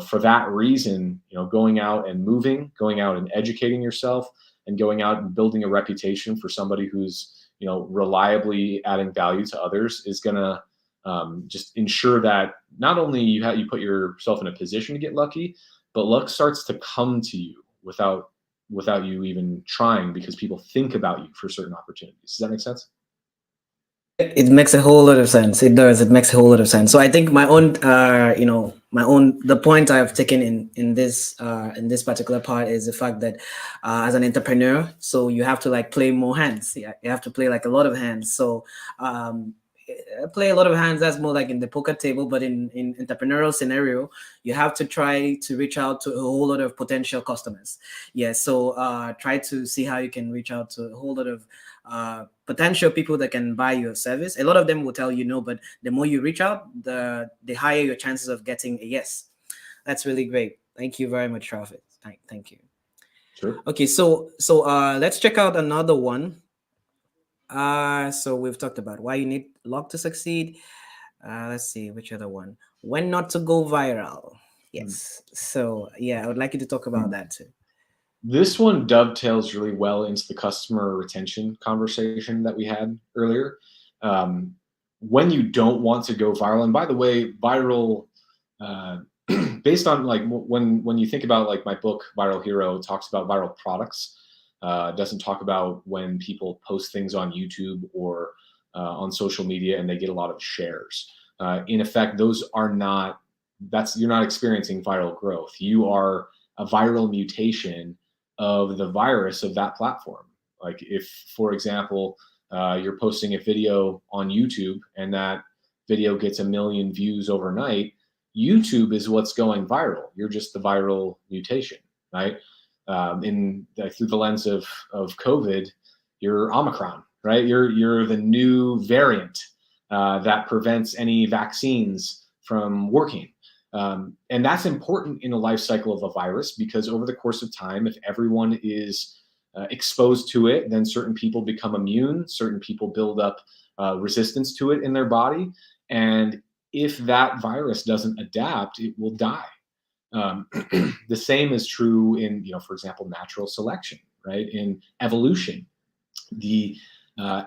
for that reason, going out and moving, going out and educating yourself, and going out and building a reputation for somebody who's, reliably adding value to others is going to just ensure that not only you put yourself in a position to get lucky, but luck starts to come to you without you even trying, because people think about you for certain opportunities. Does that make sense? It makes a whole lot of sense. It does. It makes a whole lot of sense. So I think my own, the point I've taken in this particular part is the fact that as an entrepreneur, so you have to like play more hands. Yeah, you have to play like a lot of hands. So play a lot of hands. That's more like in the poker table, but in entrepreneurial scenario, you have to try to reach out to a whole lot of potential customers. Yeah. So try to see how you can reach out to a whole lot of potential people that can buy your service. A lot of them will tell you no, but the more you reach out, the higher your chances of getting a yes. That's really great. Thank you very much, Travis. Thank you. Sure. Okay, so let's check out another one. So we've talked about why you need luck to succeed. Let's see which other one. When not to go viral. Yes. So yeah, I would like you to talk about that too. This one dovetails really well into the customer retention conversation that we had earlier. When you don't want to go viral, and by the way, viral, based on like when you think about like my book, Viral Hero, it talks about viral products. Doesn't talk about when people post things on YouTube or on social media and they get a lot of shares. In effect, those are not, you're not experiencing viral growth. You are a viral mutation of the virus of that platform. Like if, for example, you're posting a video on YouTube and that video gets 1 million views overnight, YouTube is what's going viral. You're just the viral mutation, right? Through the lens of COVID, you're Omicron, right? You're the new variant that prevents any vaccines from working. And that's important in the life cycle of a virus, because over the course of time, if everyone is exposed to it, then certain people become immune, certain people build up resistance to it in their body. And if that virus doesn't adapt, it will die. The same is true in, for example, natural selection, right? In evolution, the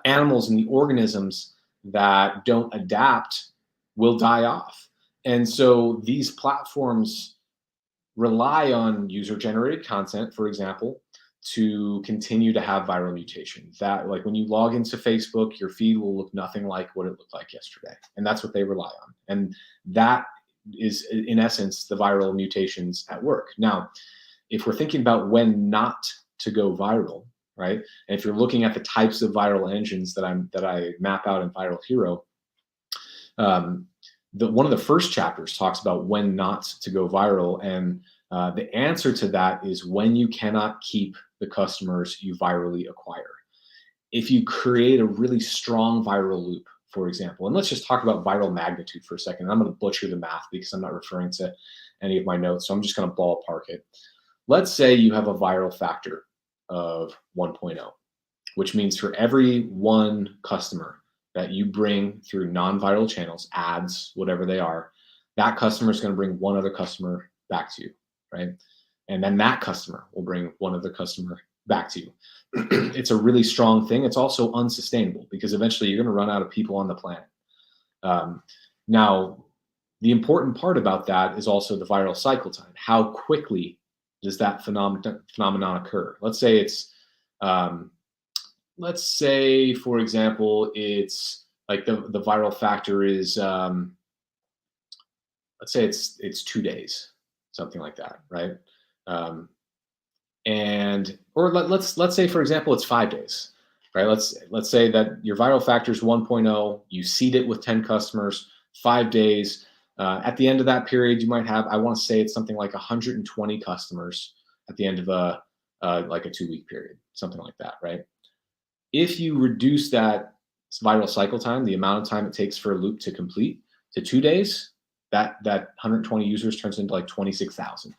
animals and the organisms that don't adapt will die off. And so these platforms rely on user-generated content, for example, to continue to have viral mutation. That, like when you log into Facebook, your feed will look nothing like what it looked like yesterday. And that's what they rely on. And that is, in essence, the viral mutations at work. Now, if we're thinking about when not to go viral, right? And if you're looking at the types of viral engines that I map out in Viral Hero, one of the first chapters talks about when not to go viral, and the answer to that is when you cannot keep the customers you virally acquire. If you create a really strong viral loop, for example, and let's just talk about viral magnitude for a second. I'm going to butcher the math because I'm not referring to any of my notes, so I'm just going to ballpark it. Let's say you have a viral factor of 1.0, which means for every one customer that you bring through non-viral channels, ads, whatever they are, that customer is going to bring one other customer back to you, right? And then that customer will bring one other customer back to you. It's a really strong thing. It's also unsustainable because eventually you're going to run out of people on the planet. Now, the important part about that is also the viral cycle time. How quickly does that phenomenon occur? Let's say it's, let's say, for example, it's like the viral factor is, let's say it's 2 days, something like that, right? Or let's say, for example, it's 5 days, right? Let's say that your viral factor is 1.0, you seed it with 10 customers, 5 days. At the end of that period, you might have, I want to say it's something like 120 customers at the end of like a 2-week period, something like that, right? If you reduce that viral cycle time, the amount of time it takes for a loop to complete, to 2 days, that 120 users turns into like 26,000.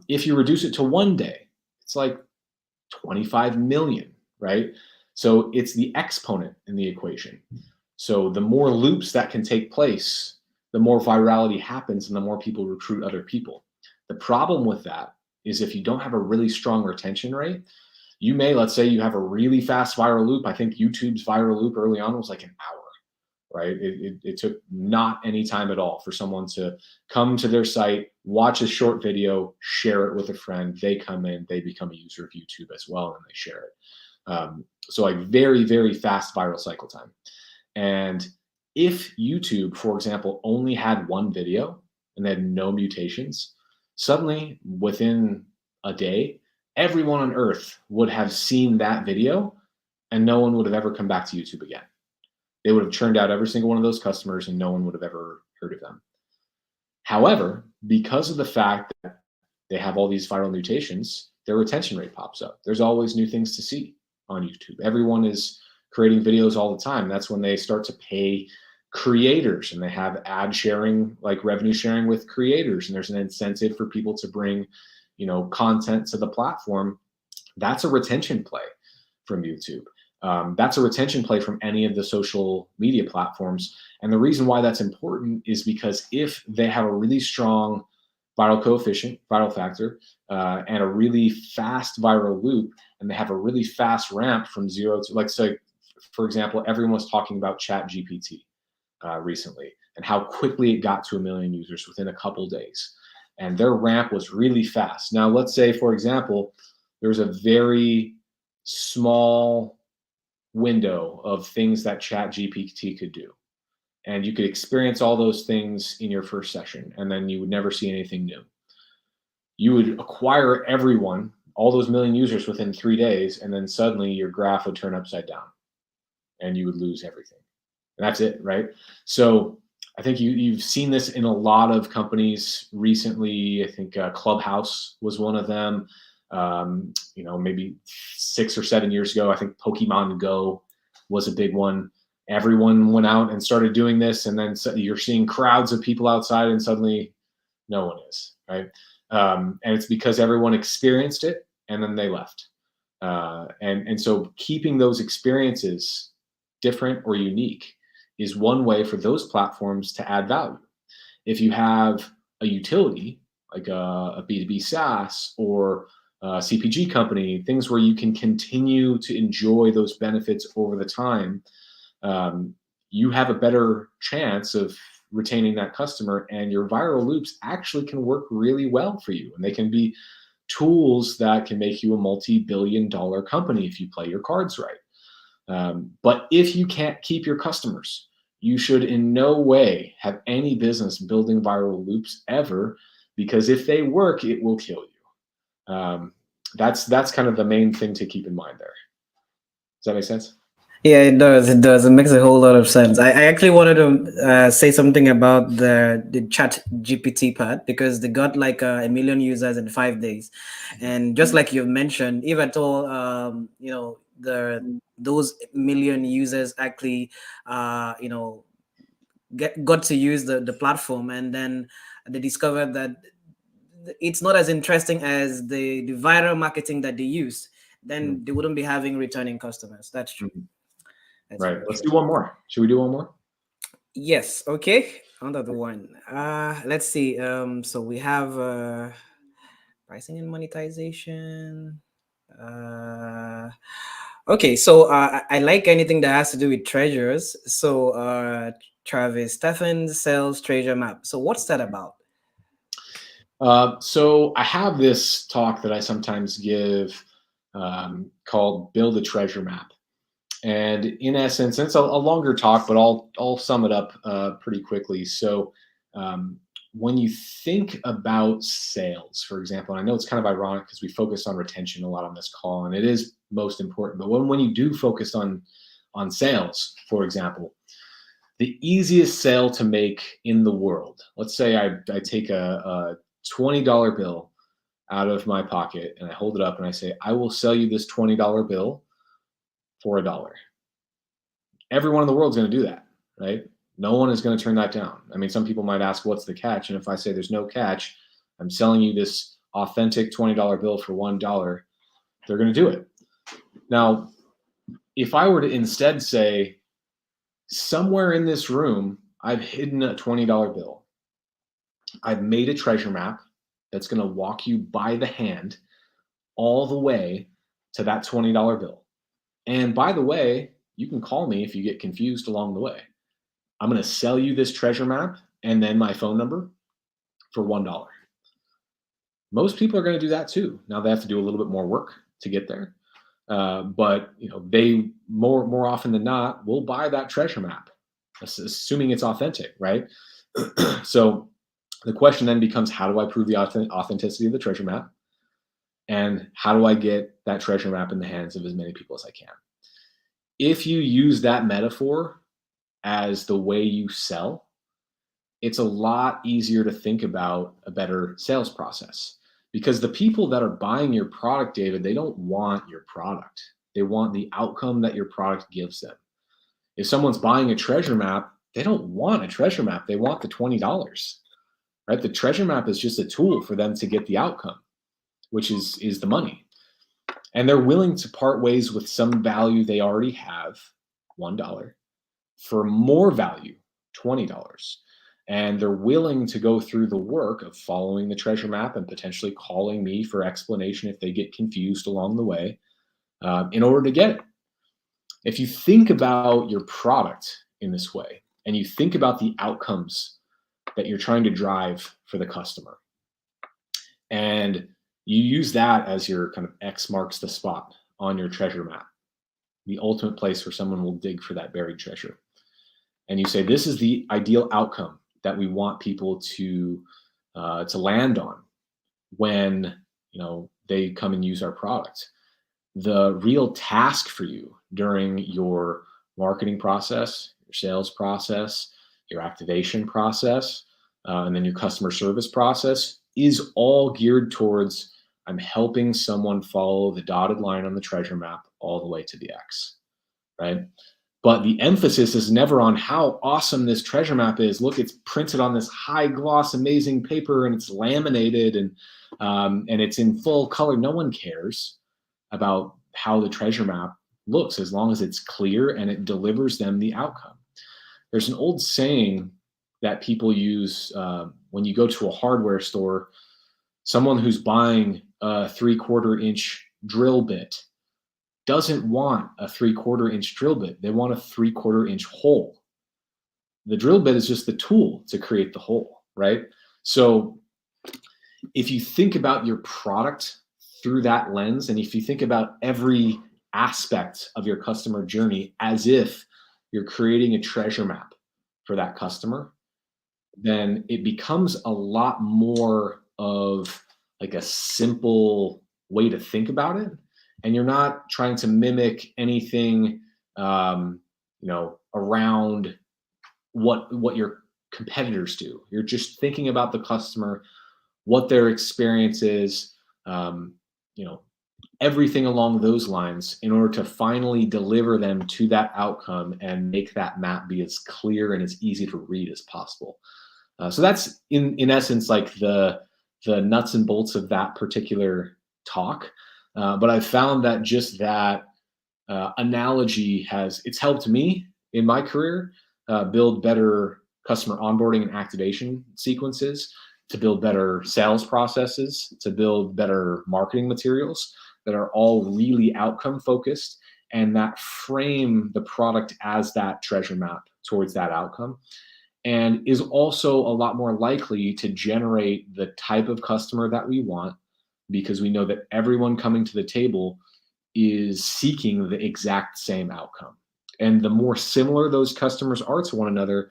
If you reduce it to 1 day, it's like 25 million, right? So it's the exponent in the equation. So the more loops that can take place, the more virality happens and the more people recruit other people. The problem with that is if you don't have a really strong retention rate, you may, let's say you have a really fast viral loop. I think YouTube's viral loop early on was like an hour, right? It took not any time at all for someone to come to their site, watch a short video, share it with a friend. They come in, they become a user of YouTube as well, and they share it. So like very, very fast viral cycle time. And if YouTube, for example, only had one video and they had no mutations, suddenly within a day, everyone on earth would have seen that video and no one would have ever come back to YouTube again. They would have churned out every single one of those customers and no one would have ever heard of them. However, because of the fact that they have all these viral mutations, their retention rate pops up. There's always new things to see on YouTube. Everyone is creating videos all the time. That's when they start to pay creators and they have ad sharing, like revenue sharing with creators. And there's an incentive for people to bring, content to the platform. That's a retention play from YouTube. That's a retention play from any of the social media platforms. And the reason why that's important is because if they have a really strong viral coefficient, viral factor, and a really fast viral loop, and they have a really fast ramp from zero to, like, so for example, everyone was talking about Chat GPT recently and how quickly it got to 1 million users within a couple days. And their ramp was really fast. Now, let's say, for example, there's a very small window of things that Chat GPT could do. And you could experience all those things in your first session, and then you would never see anything new. You would acquire everyone, all those million users within 3 days, and then suddenly your graph would turn upside down and you would lose everything. And that's it, right? So I think you've seen this in a lot of companies recently. I think Clubhouse was one of them. Maybe 6 or 7 years ago, I think Pokemon Go was a big one. Everyone went out and started doing this, and then you're seeing crowds of people outside, and suddenly no one is, right? And it's because everyone experienced it, and then they left. And so keeping those experiences different or unique is one way for those platforms to add value. If you have a utility, like a B2B SaaS or a CPG company, things where you can continue to enjoy those benefits over the time, you have a better chance of retaining that customer, and your viral loops actually can work really well for you. And they can be tools that can make you a multi-billion-dollar company if you play your cards right. But if you can't keep your customers, you should in no way have any business building viral loops ever, because if they work, it will kill you. That's kind of the main thing to keep in mind there. Does that make sense? Yeah, it does. It does. It makes a whole lot of sense. I actually wanted to say something about the Chat GPT part, because they got like 1 million users in 5 days, and just like you've mentioned, if at all, those million users actually, got to use the platform, and then they discovered that it's not as interesting as the viral marketing that they used, then they wouldn't be having returning customers. That's true. That's right. Let's do one more. Should we do one more? Yes. Okay. Another one. Let's see. So we have pricing and monetization. Okay. So I like anything that has to do with treasures. So Travis, Steffens sells treasure map. So what's that about? So I have this talk that I sometimes give called Build a Treasure Map. And in essence, it's a longer talk, but I'll sum it up pretty quickly. So when you think about sales, for example, and I know it's kind of ironic because we focus on retention a lot on this call, and it is most important. But when you do focus on sales, for example, the easiest sale to make in the world, let's say I take a $20 bill out of my pocket and I hold it up and I say, I will sell you this $20 bill for $1. Everyone in the world is going to do that, right? No one is going to turn that down. I mean, some people might ask, what's the catch? And if I say there's no catch, I'm selling you this authentic $20 bill for $1, they're going to do it. Now, if I were to instead say, somewhere in this room, I've hidden a $20 bill. I've made a treasure map that's going to walk you by the hand all the way to that $20 bill. And by the way, you can call me if you get confused along the way. I'm going to sell you this treasure map and then my phone number for $1. Most people are going to do that too. Now they have to do a little bit more work to get there. But they more often than not will buy that treasure map, assuming it's authentic, right? So the question then becomes, how do I prove the authenticity of the treasure map? And how do I get that treasure map in the hands of as many people as I can? If you use that metaphor as the way you sell, it's a lot easier to think about a better sales process, because the people that are buying your product, David, they don't want your product. They want the outcome that your product gives them. If someone's buying a treasure map, they don't want a treasure map. They want the $20, right? The treasure map is just a tool for them to get the outcome, which is the money. And they're willing to part ways with some value they already have, $1, for more value, $20. And they're willing to go through the work of following the treasure map and potentially calling me for explanation if they get confused along the way, in order to get it. If you think about your product in this way, and you think about the outcomes that you're trying to drive for the customer, and you use that as your kind of X marks the spot on your treasure map, the ultimate place where someone will dig for that buried treasure, and you say, this is the ideal outcome that we want people to land on when they come and use our product. The real task for you during your marketing process, your sales process, your activation process, and then your customer service process is all geared towards, I'm helping someone follow the dotted line on the treasure map all the way to the X, right? But the emphasis is never on how awesome this treasure map is. Look, it's printed on this high gloss, amazing paper, and it's laminated, and it's in full color. No one cares about how the treasure map looks as long as it's clear and it delivers them the outcome. There's an old saying that people use when you go to a hardware store. Someone who's buying a 3/4 inch drill bit doesn't want a 3/4 inch drill bit. They want a 3/4 inch hole. The drill bit is just the tool to create the hole, right? So if you think about your product through that lens, and if you think about every aspect of your customer journey as if you're creating a treasure map for that customer, then it becomes a lot more of like a simple way to think about it. And you're not trying to mimic anything, around what your competitors do. You're just thinking about the customer, what their experience is, everything along those lines, in order to finally deliver them to that outcome and make that map be as clear and as easy to read as possible. So that's in essence like the nuts and bolts of that particular talk. But I've found that just that analogy it's helped me in my career build better customer onboarding and activation sequences, to build better sales processes, to build better marketing materials that are all really outcome focused and that frame the product as that treasure map towards that outcome, and is also a lot more likely to generate the type of customer that we want, because we know that everyone coming to the table is seeking the exact same outcome. And the more similar those customers are to one another,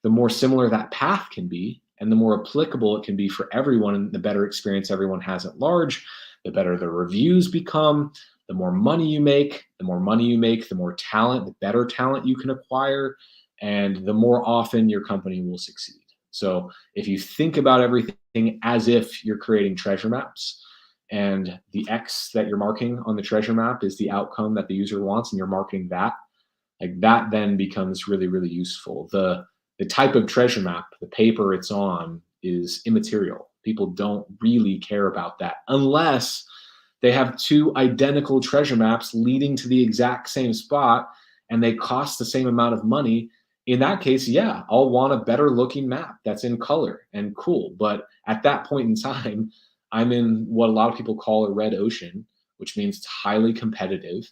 the more similar that path can be, and the more applicable it can be for everyone, and the better experience everyone has at large, the better the reviews become, the more money you make, the more talent, the better talent you can acquire, and the more often your company will succeed. So if you think about everything as if you're creating treasure maps, and the X that you're marking on the treasure map is the outcome that the user wants, and you're marketing that, like that then becomes really, really useful. The type of treasure map, the paper it's on, is immaterial. People don't really care about that unless they have two identical treasure maps leading to the exact same spot and they cost the same amount of money. In that case, yeah, I'll want a better looking map that's in color and cool. But at that point in time, I'm in what a lot of people call a red ocean, which means it's highly competitive.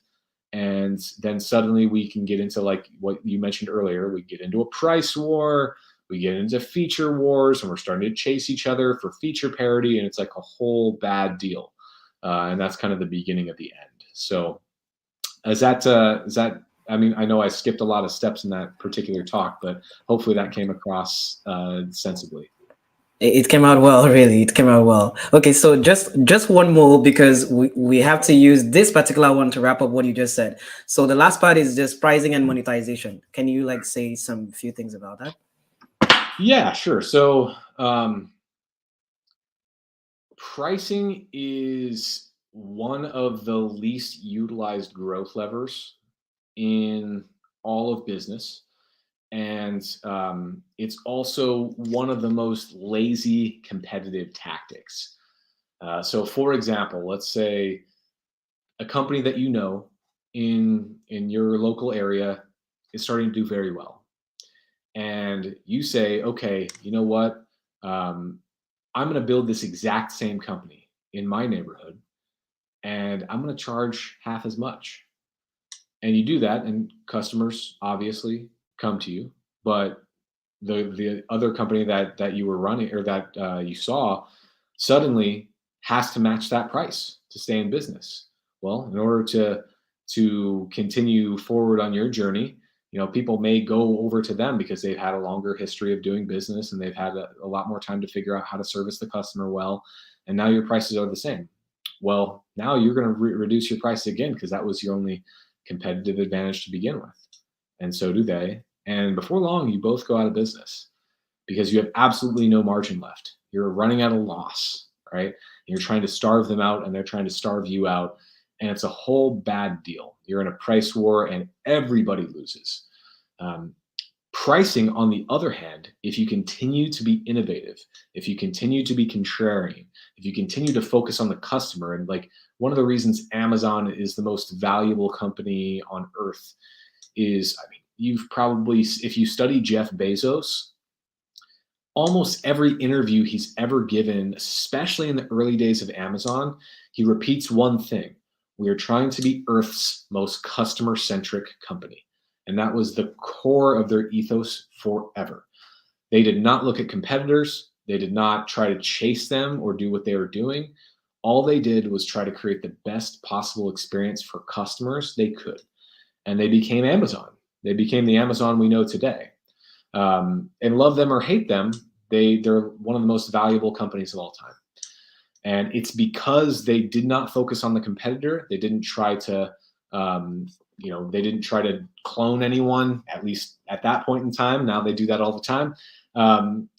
And then suddenly we can get into, like what you mentioned earlier, we get into a price war, we get into feature wars, and we're starting to chase each other for feature parity, and it's like a whole bad deal. And that's kind of the beginning of the end. So is that I mean, I know I skipped a lot of steps in that particular talk, but hopefully that came across sensibly. It came out well, really. It came out well. Okay, so just one more because we have to use this particular one to wrap up what you just said. So the last part is just pricing and monetization. Can you like say some few things about that? Yeah, sure. So pricing is one of the least utilized growth levers in all of business. And it's also one of the most lazy competitive tactics. So, for example, let's say a company that you know in your local area is starting to do very well, and you say, okay, you know what? Um, I'm going to build this exact same company in my neighborhood, and I'm going to charge half as much. And you do that, and customers obviously come to you, but the other company that you were running or that you saw suddenly has to match that price to stay in business. Well, in order to continue forward on your journey, people may go over to them because they've had a longer history of doing business and they've had a lot more time to figure out how to service the customer well, and now your prices are the same. Well, now you're going to reduce your price again because that was your only competitive advantage to begin with, and so do they. And before long, you both go out of business because you have absolutely no margin left. You're running at a loss, right? And you're trying to starve them out and they're trying to starve you out. And it's a whole bad deal. You're in a price war and everybody loses. Um, Pricing, on the other hand, if you continue to be innovative, if you continue to be contrarian, if you continue to focus on the customer, and like one of the reasons Amazon is the most valuable company on earth is, I mean, you've probably, if you study Jeff Bezos, almost every interview he's ever given, especially in the early days of Amazon, he repeats one thing: we are trying to be Earth's most customer centric company. And that was the core of their ethos forever. They did not look at competitors, they did not try to chase them or do what they were doing. All they did was try to create the best possible experience for customers they could. And they became Amazon. They became the Amazon we know today. And love them or hate them, they're one of the most valuable companies of all time. And it's because they did not focus on the competitor. They didn't try to, they didn't try to clone anyone, at least at that point in time. Now they do that all the time.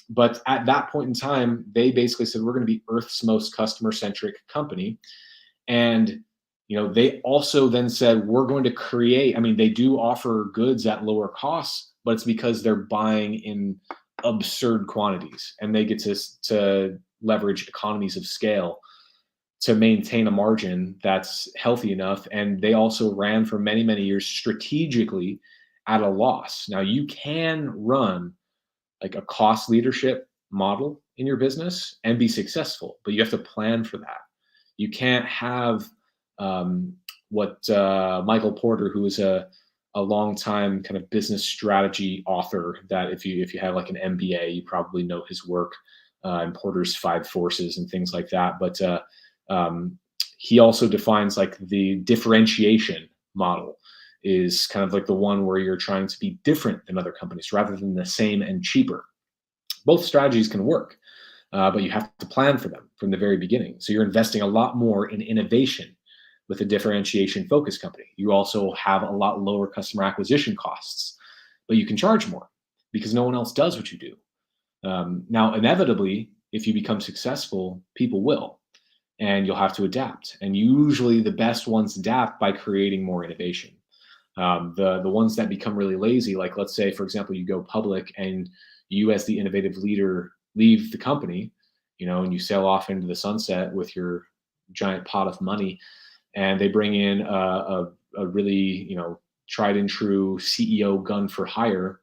But at that point in time, they basically said, we're going to be Earth's most customer-centric company. And they also then said, we're going to create, I mean, they do offer goods at lower costs, but it's because they're buying in absurd quantities and they get to leverage economies of scale to maintain a margin that's healthy enough. And they also ran for many, many years strategically at a loss. Now you can run like a cost leadership model in your business and be successful, but you have to plan for that. You can't have what Michael Porter, who is a long time kind of business strategy author, that if you have like an MBA, you probably know his work and Porter's 5 forces and things like that. But he also defines like the differentiation model is kind of like the one where you're trying to be different than other companies rather than the same and cheaper. Both strategies can work, but you have to plan for them from the very beginning. So you're investing a lot more in innovation with a differentiation focused company. You also have a lot lower customer acquisition costs, but you can charge more because no one else does what you do. Now, inevitably, if you become successful, people will, and you'll have to adapt. And usually the best ones adapt by creating more innovation. The ones that become really lazy, like let's say, for example, you go public and you as the innovative leader leave the company, and you sail off into the sunset with your giant pot of money, and they bring in a really, tried and true CEO gun for hire,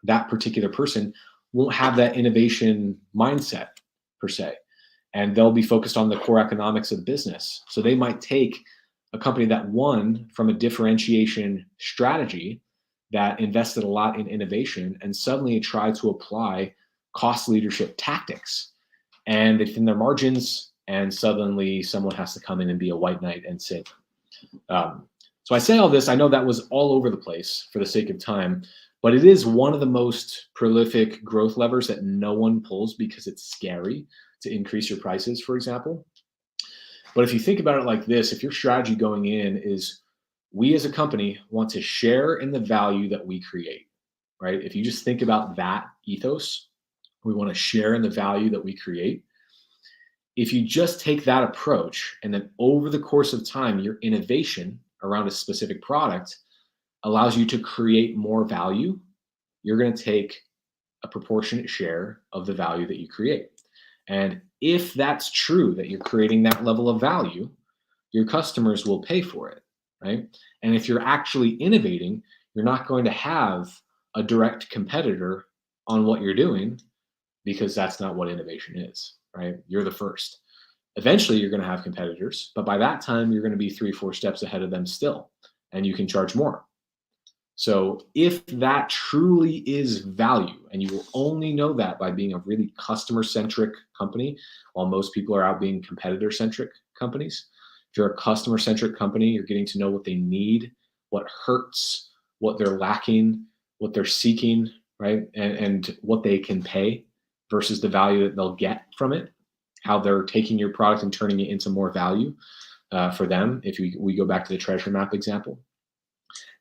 that particular person won't have that innovation mindset per se, and they'll be focused on the core economics of the business. So they might take a company that won from a differentiation strategy, that invested a lot in innovation, and suddenly try to apply cost leadership tactics, and they thin their margins, and suddenly someone has to come in and be a white knight and save them. So I say all this, I know that was all over the place for the sake of time, but it is one of the most prolific growth levers that no one pulls because it's scary to increase your prices, for example. But if you think about it like this, if your strategy going in is, we as a company want to share in the value that we create, right? If you just think about that ethos, we want to share in the value that we create. If you just take that approach, and then over the course of time, your innovation around a specific product allows you to create more value, you're going to take a proportionate share of the value that you create. And if that's true, that you're creating that level of value, your customers will pay for it, right? And if you're actually innovating, you're not going to have a direct competitor on what you're doing, because that's not what innovation is, right? You're the first. Eventually, you're going to have competitors, but by that time, you're going to be 3-4 steps ahead of them still, and you can charge more. So if that truly is value, and you will only know that by being a really customer-centric company, while most people are out being competitor-centric companies. If you're a customer-centric company, you're getting to know what they need, what hurts, what they're lacking, what they're seeking, right? And what they can pay versus the value that they'll get from it, how they're taking your product and turning it into more value for them. If we go back to the treasure map example,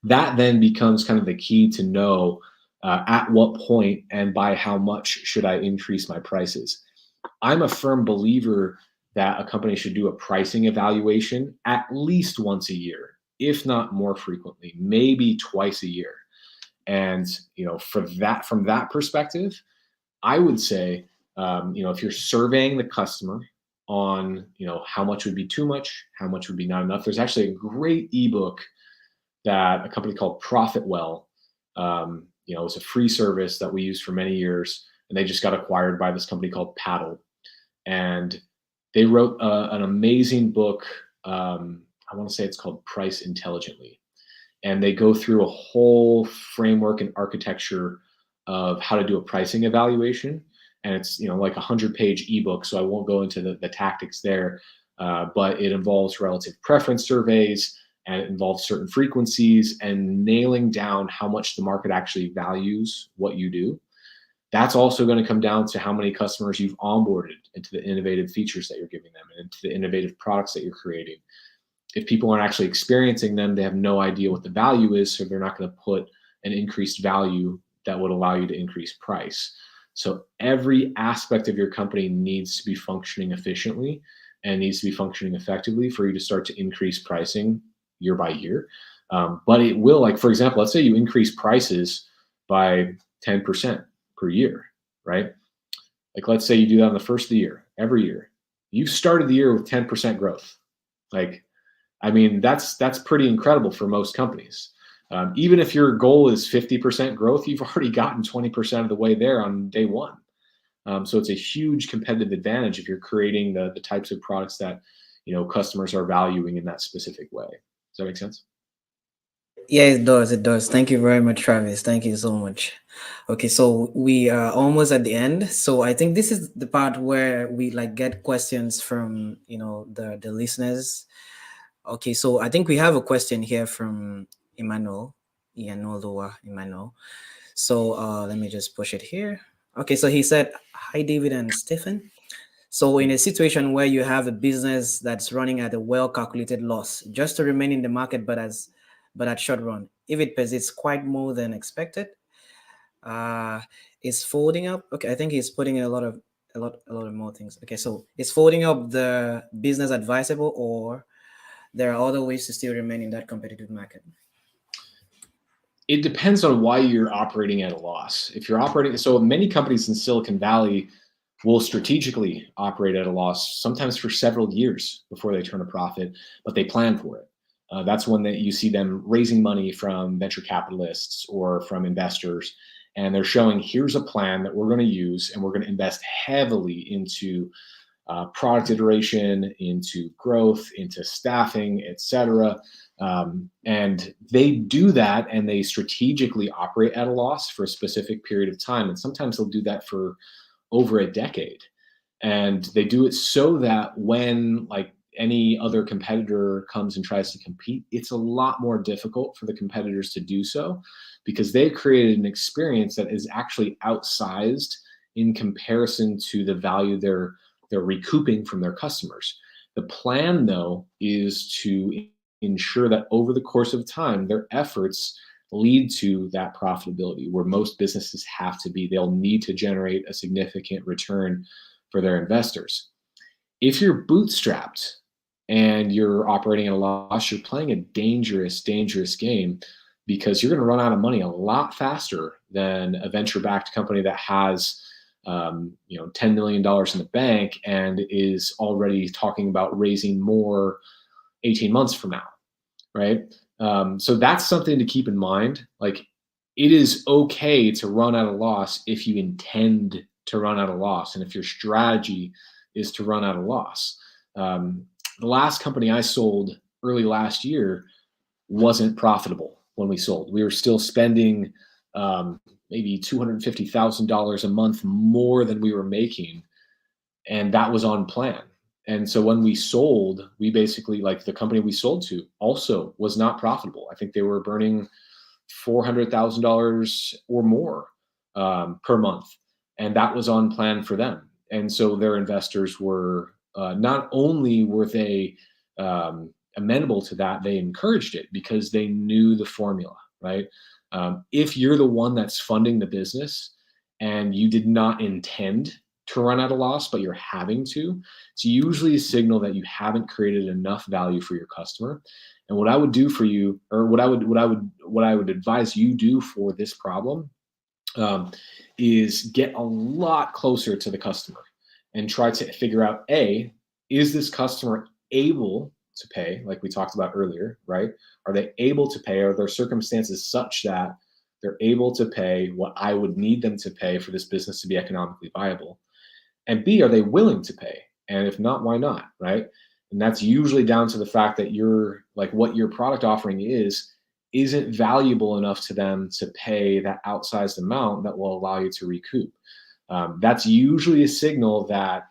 that then becomes kind of the key to know at what point and by how much should I increase my prices. I'm a firm believer that a company should do a pricing evaluation at least once a year, if not more frequently, maybe twice a year. And from that perspective, I would say, if you're surveying the customer on, how much would be too much, how much would be not enough. There's actually a great ebook that a company called Profitwell, it's a free service that we used for many years, and they just got acquired by this company called Paddle. And they wrote an amazing book. I want to say it's called Price Intelligently. And they go through a whole framework and architecture of how to do a pricing evaluation. And it's, like a 100-page ebook. So I won't go into the tactics there, but it involves relative preference surveys, and it involves certain frequencies and nailing down how much the market actually values what you do. That's also going to come down to how many customers you've onboarded into the innovative features that you're giving them and into the innovative products that you're creating. If people aren't actually experiencing them, they have no idea what the value is, so they're not going to put an increased value that would allow you to increase price. So every aspect of your company needs to be functioning efficiently and needs to be functioning effectively for you to start to increase pricing year by year. But it will, like, for example, let's say you increase prices by 10% per year, right? Like, let's say you do that on the first of the year, every year. You started the year with 10% growth. Like, I mean, that's pretty incredible for most companies. Even if your goal is 50% growth, you've already gotten 20% of the way there on day one. So it's a huge competitive advantage if you're creating the types of products that customers are valuing in that specific way. Does that make sense? Yeah, it does. It does. Thank you very much, Travis. Thank you so much. Okay, so we are almost at the end. So I think this is the part where we like get questions from the listeners. Okay, so I think we have a question here from Emmanuel. Emmanuel. So let me just push it here. Okay, so he said, "Hi, David and Stephen. So in a situation where you have a business that's running at a well-calculated loss, just to remain in the market, but at short run, if it persists quite more than expected, is folding up." Okay, I think he's putting in a lot of more things. Okay, so is folding up the business advisable, or there are other ways to still remain in that competitive market? It depends on why you're operating at a loss. If you're operating, so many companies in Silicon Valley will strategically operate at a loss, sometimes for several years before they turn a profit, but they plan for it. That's when you see them raising money from venture capitalists or from investors, and they're showing, here's a plan that we're going to use, and we're going to invest heavily into product iteration, into growth, into staffing, etc. And they do that, and they strategically operate at a loss for a specific period of time. And sometimes they'll do that for over a decade. And they do it so that when like any other competitor comes and tries to compete, it's a lot more difficult for the competitors to do so, because they've created an experience that is actually outsized in comparison to the value they're recouping from their customers. The plan, though, is to ensure that over the course of time, their efforts lead to that profitability where most businesses have to be. They'll need to generate a significant return for their investors. If you're bootstrapped and you're operating at a loss, you're playing a dangerous, dangerous game, because you're going to run out of money a lot faster than a venture-backed company that has $10 million in the bank and is already talking about raising more 18 months from now, right? So that's something to keep in mind. Like, it is okay to run at a loss if you intend to run at a loss, and if your strategy is to run at a loss. The last company I sold early last year wasn't profitable when we sold. We were still spending maybe $250,000 a month more than we were making, and that was on plan. And so when we sold, we basically, like, the company we sold to also was not profitable. I think they were burning $400,000 or more per month, and that was on plan for them. And so their investors were not only were they amenable to that, they encouraged it because they knew the formula, right? If you're the one that's funding the business and you did not intend to run at a loss, but you're having to, it's usually a signal that you haven't created enough value for your customer. And what I would do for you, or what I would advise you do for this problem, is get a lot closer to the customer and try to figure out, A, is this customer able to pay, like we talked about earlier, right? Are they able to pay? Are their circumstances such that they're able to pay what I would need them to pay for this business to be economically viable? And B, are they willing to pay? And if not, why not, right? And that's usually down to the fact that what your product offering isn't valuable enough to them to pay that outsized amount that will allow you to recoup. That's usually a signal that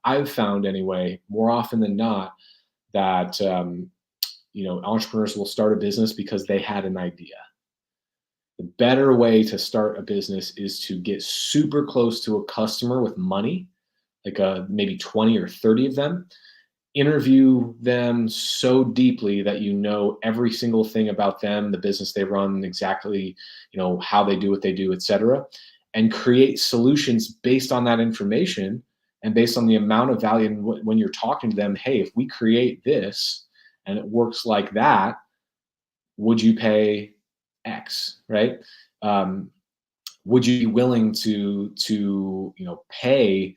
I've found, anyway, more often than not, that entrepreneurs will start a business because they had an idea. The better way to start a business is to get super close to a customer with money, like maybe 20 or 30 of them. Interview them so deeply that you know every single thing about them, the business they run, exactly, how they do what they do, etc., and create solutions based on that information and based on the amount of value. And when you're talking to them, hey, if we create this and it works like that, would you pay X, right? Would you be willing to pay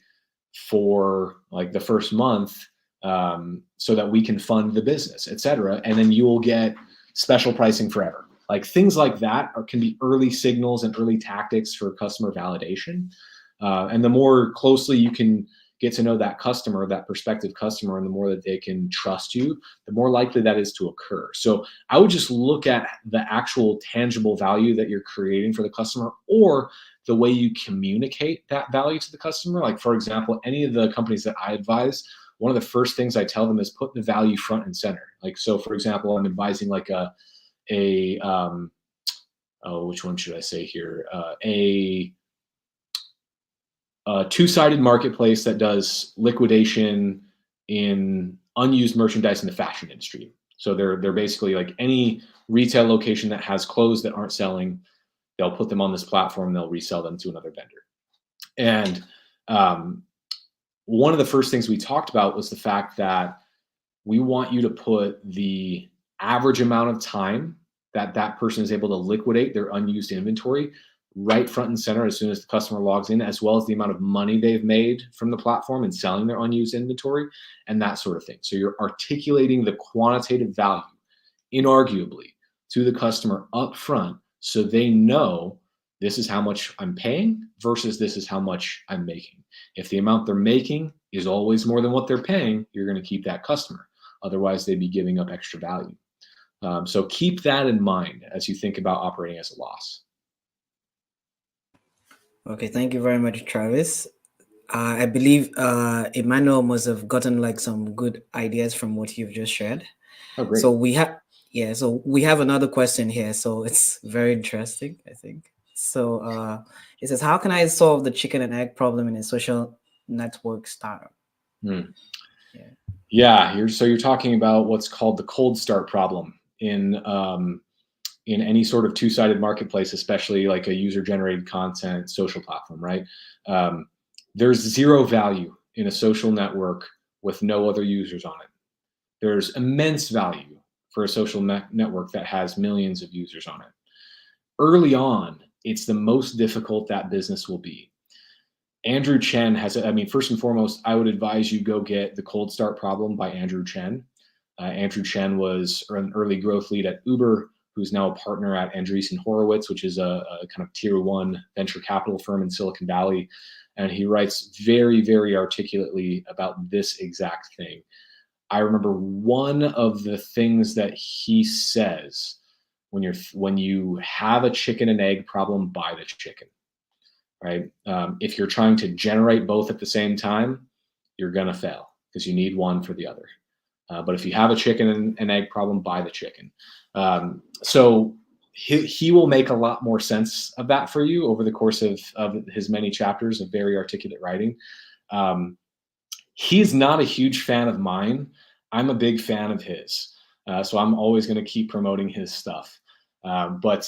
for like the first month so that we can fund the business, etc.? And then you will get special pricing forever. Like, things like that can be early signals and early tactics for customer validation. And the more closely you can get to know that customer, that prospective customer, and the more that they can trust you, the more likely that is to occur. So I would just look at the actual tangible value that you're creating for the customer, or the way you communicate that value to the customer. Like, for example, any of the companies that I advise, one of the first things I tell them is put the value front and center. Like, so for example, I'm advising like which one should I say here? A two-sided marketplace that does liquidation in unused merchandise in the fashion industry. So they're basically like any retail location that has clothes that aren't selling, they'll put them on this platform, they'll resell them to another vendor. And one of the first things we talked about was the fact that we want you to put the average amount of time that that person is able to liquidate their unused inventory right front and center as soon as the customer logs in, as well as the amount of money they've made from the platform and selling their unused inventory and that sort of thing. So you're articulating the quantitative value, inarguably, to the customer up front so they know this is how much I'm paying versus this is how much I'm making. If the amount they're making is always more than what they're paying, you're going to keep that customer. Otherwise, they'd be giving up extra value. So keep that in mind as you think about operating as a loss. Okay, thank you very much, Travis. I believe Emmanuel must have gotten like some good ideas from what you've just shared. Oh, great. So we have another question here. So it's very interesting, I think. So it says, how can I solve the chicken and egg problem in a social network startup? Yeah, you're talking about what's called the cold start problem in any sort of two-sided marketplace, especially like a user-generated content social platform, right? There's zero value in a social network with no other users on it. There's immense value for a social network that has millions of users on it. Early on, it's the most difficult that business will be. Andrew Chen first and foremost, I would advise you go get The Cold Start Problem by Andrew Chen. Andrew Chen was an early growth lead at Uber, who's now a partner at Andreessen Horowitz, which is a kind of tier one venture capital firm in Silicon Valley. And he writes very, very articulately about this exact thing. I remember one of the things that he says when you have a chicken and egg problem, buy the chicken, right? If you're trying to generate both at the same time, you're gonna fail because you need one for the other. But if you have a chicken and egg problem, buy the chicken. So he will make a lot more sense of that for you over the course of his many chapters of very articulate writing. He's not a huge fan of mine. I'm a big fan of his. So I'm always going to keep promoting his stuff. But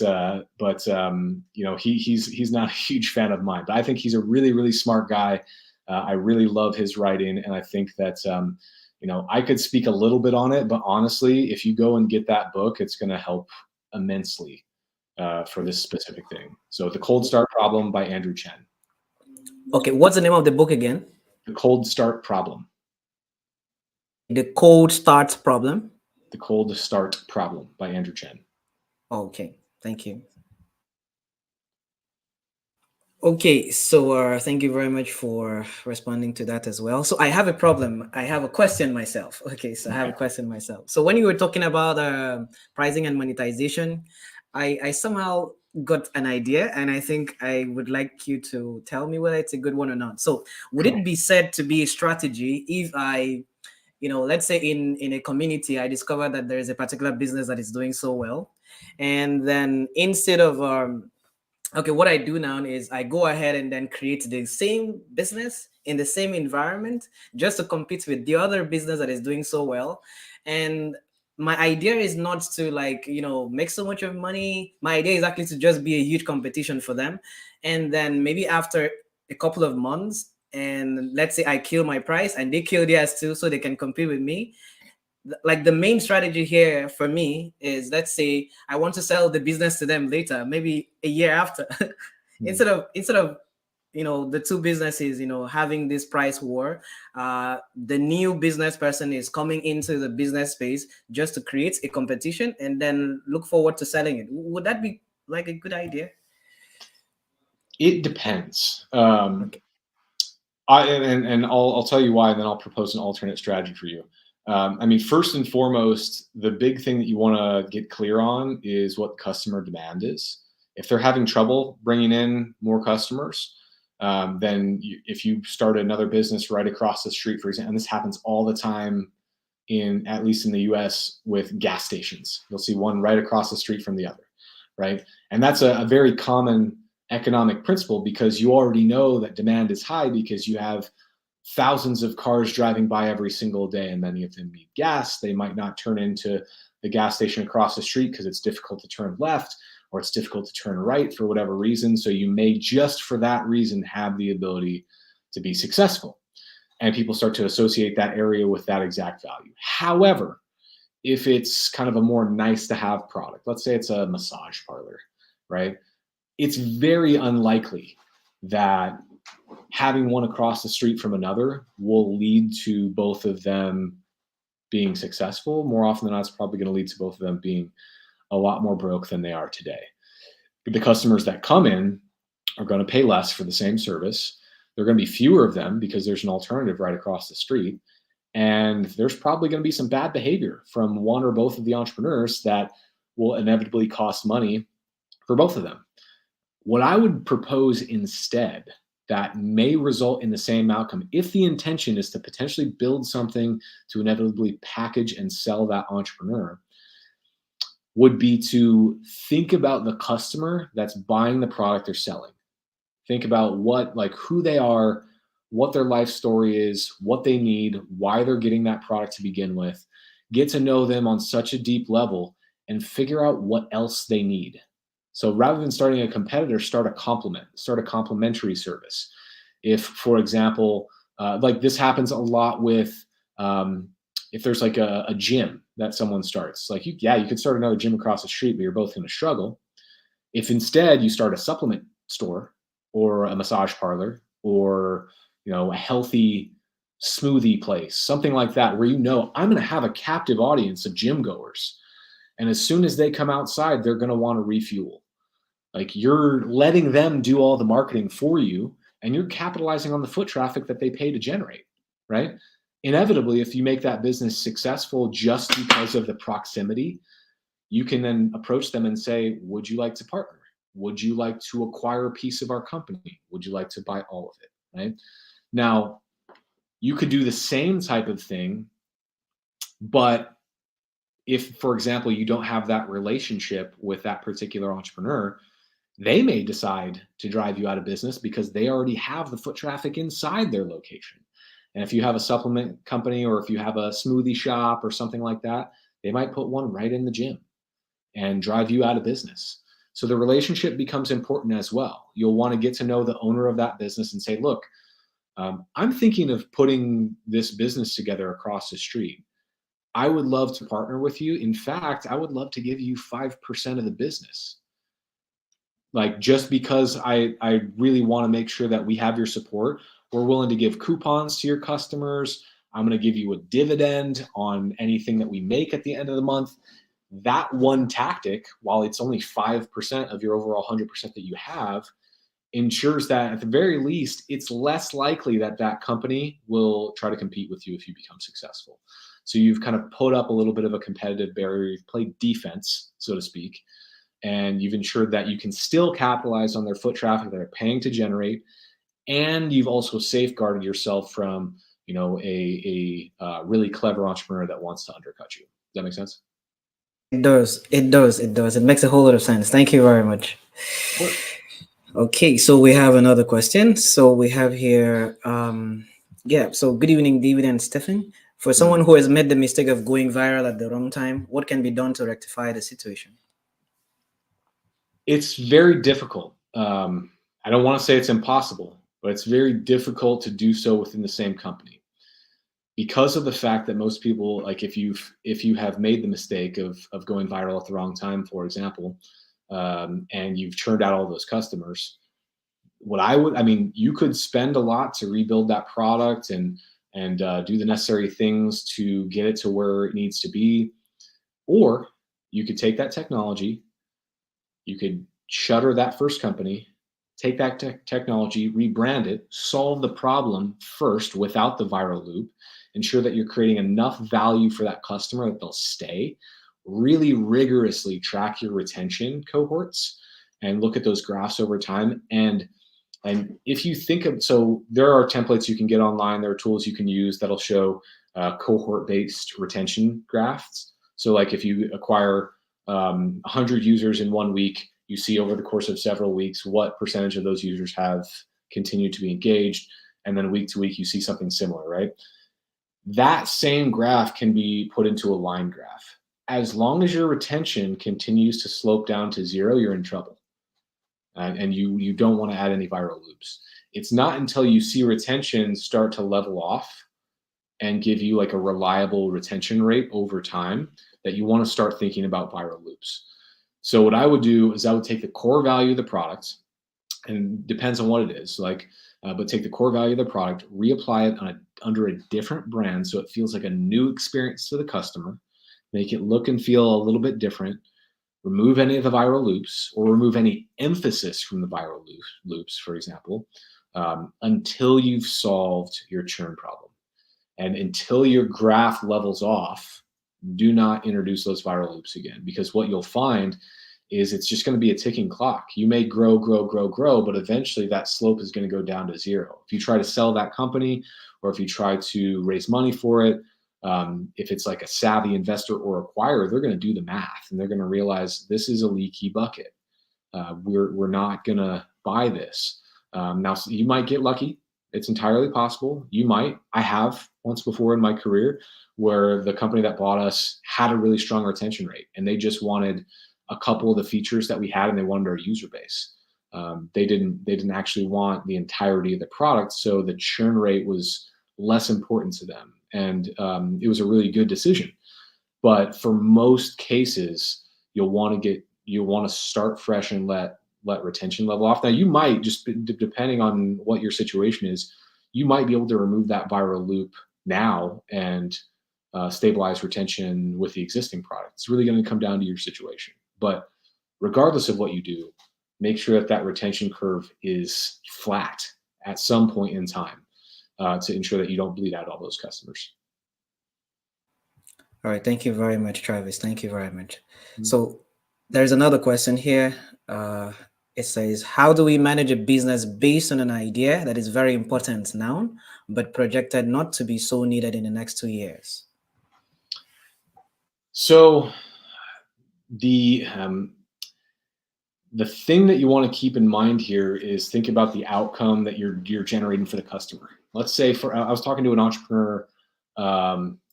he's not a huge fan of mine. But I think he's a really, really smart guy. I really love his writing, and I think that I could speak a little bit on it, but honestly, if you go and get that book, it's going to help immensely for this specific thing. So, The Cold Start Problem by Andrew Chen. Okay, what's the name of the book again? The Cold Start Problem. The Cold Start Problem? The Cold Start Problem by Andrew Chen. Okay, thank you. Okay, so thank you very much for responding to that as well. So I have a problem. I have a question myself. Okay, so I have a question myself. So when you were talking about pricing and monetization, I somehow got an idea, and I think I would like you to tell me whether it's a good one or not. So would it be said to be a strategy if let's say in a community, I discover that there is a particular business that is doing so well, and then instead of okay, what I do now is I go ahead and then create the same business in the same environment just to compete with the other business that is doing so well. And my idea is not to make so much of money. My idea is actually to just be a huge competition for them. And then maybe after a couple of months, and let's say I kill my price and they kill theirs too, so they can compete with me. Like the main strategy here for me is, let's say I want to sell the business to them later, maybe a year after. instead of the two businesses having this price war, the new business person is coming into the business space just to create a competition and then look forward to selling it. Would that be like a good idea? It depends. Okay. I'll tell you why, and then I'll propose an alternate strategy for you. First and foremost, the big thing that you want to get clear on is what customer demand is. If they're having trouble bringing in more customers, then if you start another business right across the street, for example, and this happens all the time at least in the US with gas stations, you'll see one right across the street from the other, right? And that's a very common economic principle because you already know that demand is high because you have thousands of cars driving by every single day, and many of them need gas. They might not turn into the gas station across the street because it's difficult to turn left or it's difficult to turn right for whatever reason. So you may just for that reason have the ability to be successful. And people start to associate that area with that exact value. However, if it's kind of a more nice to have product, let's say it's a massage parlor, right? it's very unlikely that having one across the street from another will lead to both of them being successful. More often than not, it's probably going to lead to both of them being a lot more broke than they are today. The customers that come in are going to pay less for the same service. There are going to be fewer of them because there's an alternative right across the street. And there's probably going to be some bad behavior from one or both of the entrepreneurs that will inevitably cost money for both of them. What I would propose instead that may result in the same outcome, if the intention is to potentially build something to inevitably package and sell that entrepreneur, would be to think about the customer that's buying the product they're selling. Think about who they are, what their life story is, what they need, why they're getting that product to begin with. Get to know them on such a deep level and figure out what else they need. So rather than starting a competitor, start a complementary service. If, for example, like this happens a lot with, if there's like a gym that someone starts, like you could start another gym across the street, but you're both going to struggle. If instead you start a supplement store or a massage parlor or a healthy smoothie place, something like that, where I'm going to have a captive audience of gym goers, and as soon as they come outside, they're going to want to refuel. Like you're letting them do all the marketing for you, and you're capitalizing on the foot traffic that they pay to generate, right? Inevitably, if you make that business successful just because of the proximity, you can then approach them and say, would you like to partner? Would you like to acquire a piece of our company? Would you like to buy all of it, right? Now, you could do the same type of thing, but if, for example, you don't have that relationship with that particular entrepreneur, they may decide to drive you out of business because they already have the foot traffic inside their location. And if you have a supplement company or if you have a smoothie shop or something like that, they might put one right in the gym and drive you out of business. So the relationship becomes important as well. You'll want to get to know the owner of that business and say, look, I'm thinking of putting this business together across the street. I would love to partner with you. In fact, I would love to give you 5% of the business. Like, just because I really want to make sure that we have your support, we're willing to give coupons to your customers. I'm going to give you a dividend on anything that we make at the end of the month. That one tactic, while it's only 5% of your overall 100% that you have, ensures that at the very least, it's less likely that that company will try to compete with you if you become successful. So you've kind of put up a little bit of a competitive barrier. You've played defense, so to speak, and you've ensured that you can still capitalize on their foot traffic that they're paying to generate. And you've also safeguarded yourself from, a really clever entrepreneur that wants to undercut you. Does that make sense? It does. It does. It does. It makes a whole lot of sense. Thank you very much. Sure. Okay, so we have another question. So we have here, so good evening, David and Steffen. For someone who has made the mistake of going viral at the wrong time, what can be done to rectify the situation? It's very difficult. I don't want to say it's impossible, but it's very difficult to do so within the same company, because of the fact that most people, like if you have made the mistake of going viral at the wrong time, for example, and you've churned out all those customers, you could spend a lot to rebuild that product and do the necessary things to get it to where it needs to be, or you could take that technology, you could shutter that first company, take that technology, rebrand it, solve the problem first without the viral loop, ensure that you're creating enough value for that customer that they'll stay, really rigorously track your retention cohorts and look at those graphs over time. And if you think of, so there are templates you can get online, there are tools you can use that'll show cohort-based retention graphs. So like if you acquire 100 users in 1 week, you see over the course of several weeks what percentage of those users have continued to be engaged, and then week to week you see something similar, right? That same graph can be put into a line graph. As long as your retention continues to slope down to 0, you're in trouble. And you don't want to add any viral loops. It's not until you see retention start to level off and give you like a reliable retention rate over time that you want to start thinking about viral loops. So what I would do is I would take the core value of the product, and depends on what it is, but take the core value of the product, reapply it under a different brand so it feels like a new experience to the customer, make it look and feel a little bit different, remove any of the viral loops or remove any emphasis from the viral loops, for example, until you've solved your churn problem. And until your graph levels off, do not introduce those viral loops again, because what you'll find is it's just going to be a ticking clock. You may grow, grow, grow, grow, but eventually that slope is going to go down to zero. If you try to sell that company, or if you try to raise money for it, if it's like a savvy investor or acquirer, they're going to do the math and they're going to realize this is a leaky bucket. We're not going to buy this. Now, you might get lucky. It's entirely possible. You might. I have once before in my career where the company that bought us had a really strong retention rate, and they just wanted a couple of the features that we had, and they wanted our user base. They didn't actually want the entirety of the product, so the churn rate was less important to them, and it was a really good decision. But for most cases, you'll want to start fresh and let retention level off. Now, you might depending on what your situation is, you might be able to remove that viral loop now and stabilize retention with the existing product. It's really going to come down to your situation. But regardless of what you do, make sure that that retention curve is flat at some point in time to ensure that you don't bleed out all those customers. All right. Thank you very much, Travis. Thank you very much. So there's another question here. It says, how do we manage a business based on an idea that is very important now, but projected not to be so needed in the next 2 years? So the thing that you want to keep in mind here is think about the outcome that you're generating for the customer. Let's say I was talking to an entrepreneur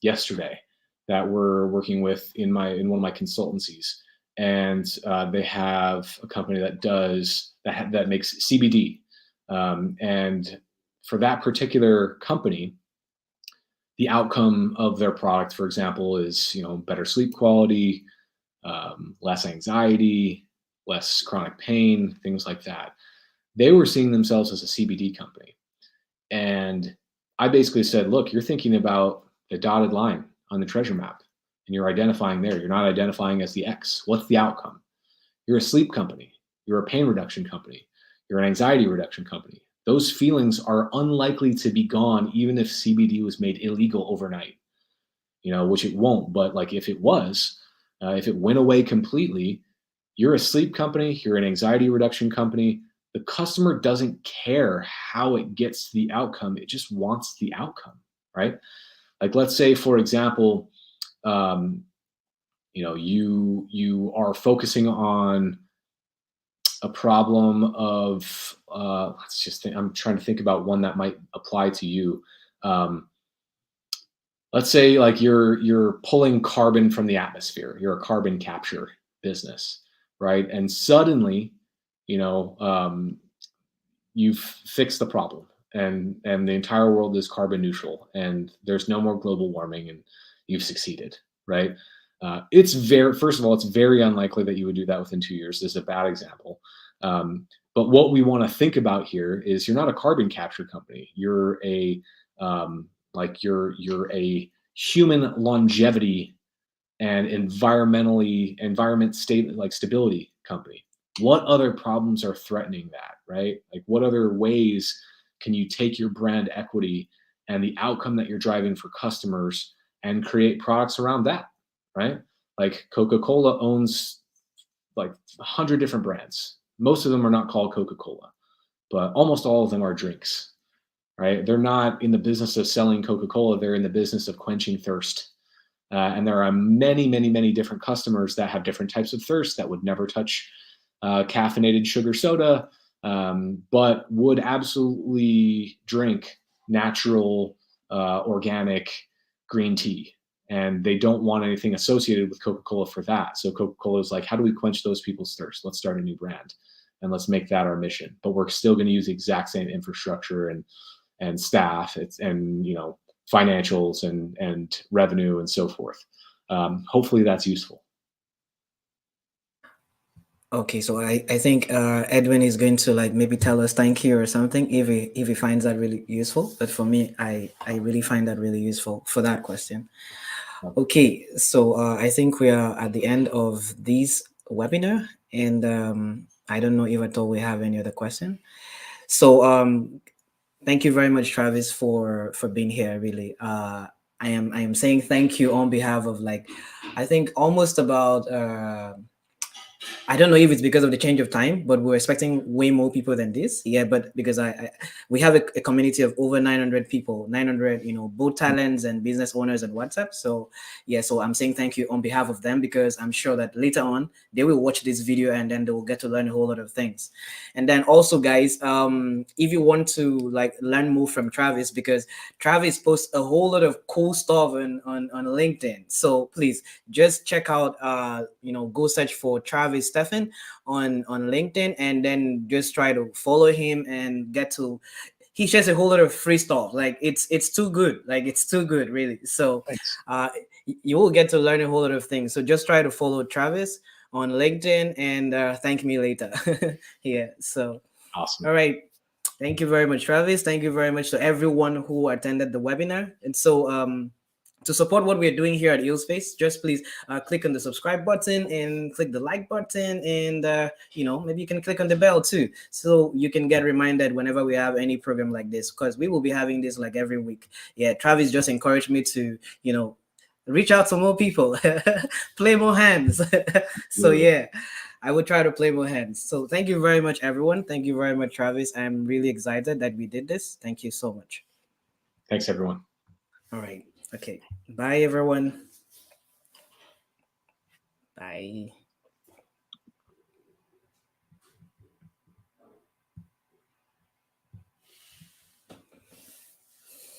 yesterday that we're working with in one of my consultancies, and they have a company that makes CBD, and for that particular company, the outcome of their product, for example, is better sleep quality, less anxiety, less chronic pain, things like that. They were seeing themselves as a CBD company. And I basically said, look, you're thinking about the dotted line on the treasure map, and you're identifying there. You're not identifying as the X. What's the outcome? You're a sleep company. You're a pain reduction company. You're an anxiety reduction company. Those feelings are unlikely to be gone even if CBD was made illegal overnight, which it won't. But like if it was, if it went away completely, you're a sleep company, you're an anxiety reduction company. The customer doesn't care how it gets the outcome. It just wants the outcome, right? Like, let's say, for example, you are focusing on a problem of, let's just think, I'm trying to think about one that might apply to you. Let's say like you're pulling carbon from the atmosphere. You're a carbon capture business, right? And suddenly, you've fixed the problem, and the entire world is carbon neutral, and there's no more global warming, and you've succeeded, right? First of all, it's very unlikely that you would do that within 2 years. This is a bad example. But what we want to think about here is you're not a carbon capture company. You're a you're a human longevity and stability company. What other problems are threatening that, right? Like, what other ways can you take your brand equity and the outcome that you're driving for customers and create products around that, right? Like, Coca-Cola owns like 100 different brands. Most of them are not called Coca-Cola, but almost all of them are drinks, right? They're not in the business of selling Coca-Cola. They're in the business of quenching thirst. And there are many, many, many different customers that have different types of thirst that would never touch caffeinated sugar soda, but would absolutely drink natural, organic green tea. And they don't want anything associated with Coca-Cola for that. So Coca-Cola is like, how do we quench those people's thirst? Let's start a new brand and let's make that our mission. But we're still going to use the exact same infrastructure and staff and financials and revenue and so forth. Hopefully that's useful. Okay, so I think Edwin is going to like maybe tell us thank you or something if he finds that really useful. But for me, I really find that really useful for that question. Okay, so I think we are at the end of this webinar, and I don't know if at all we have any other question. So thank you very much, Travis, for being here. Really, I am saying thank you on behalf of like I think almost about I don't know if it's because of the change of time, but we're expecting way more people than this. Yeah, but because we have a community of over 900 people, 900, both talents and business owners on WhatsApp. So yeah, so I'm saying thank you on behalf of them because I'm sure that later on they will watch this video and then they will get to learn a whole lot of things. And then also, guys, if you want to like learn more from Travis, because Travis posts a whole lot of cool stuff on LinkedIn. So please just check out go search for Travis Steffen on LinkedIn and then just try to follow him and get to he shares a whole lot of free stuff. Like it's too good. Like it's too good, really. So Thanks. uh you will get to learn a whole lot of things. So just try to follow Travis on LinkedIn and thank me later. Yeah. So Awesome. all right. Thank you very much, Travis. Thank you very much to everyone who attended the webinar. And so, to support what we're doing here at Space, just please click on the subscribe button and click the like button, and maybe you can click on the bell too, so you can get reminded whenever we have any program like this. Because we will be having this like every week. Yeah, Travis just encouraged me to reach out to more people, play more hands. So Absolutely. yeah. I would try to play more hands. So thank you very much, everyone. Thank you very much, Travis. I'm really excited that we did this. Thank you so much. Thanks, everyone. All right. Okay. Bye, everyone. Bye.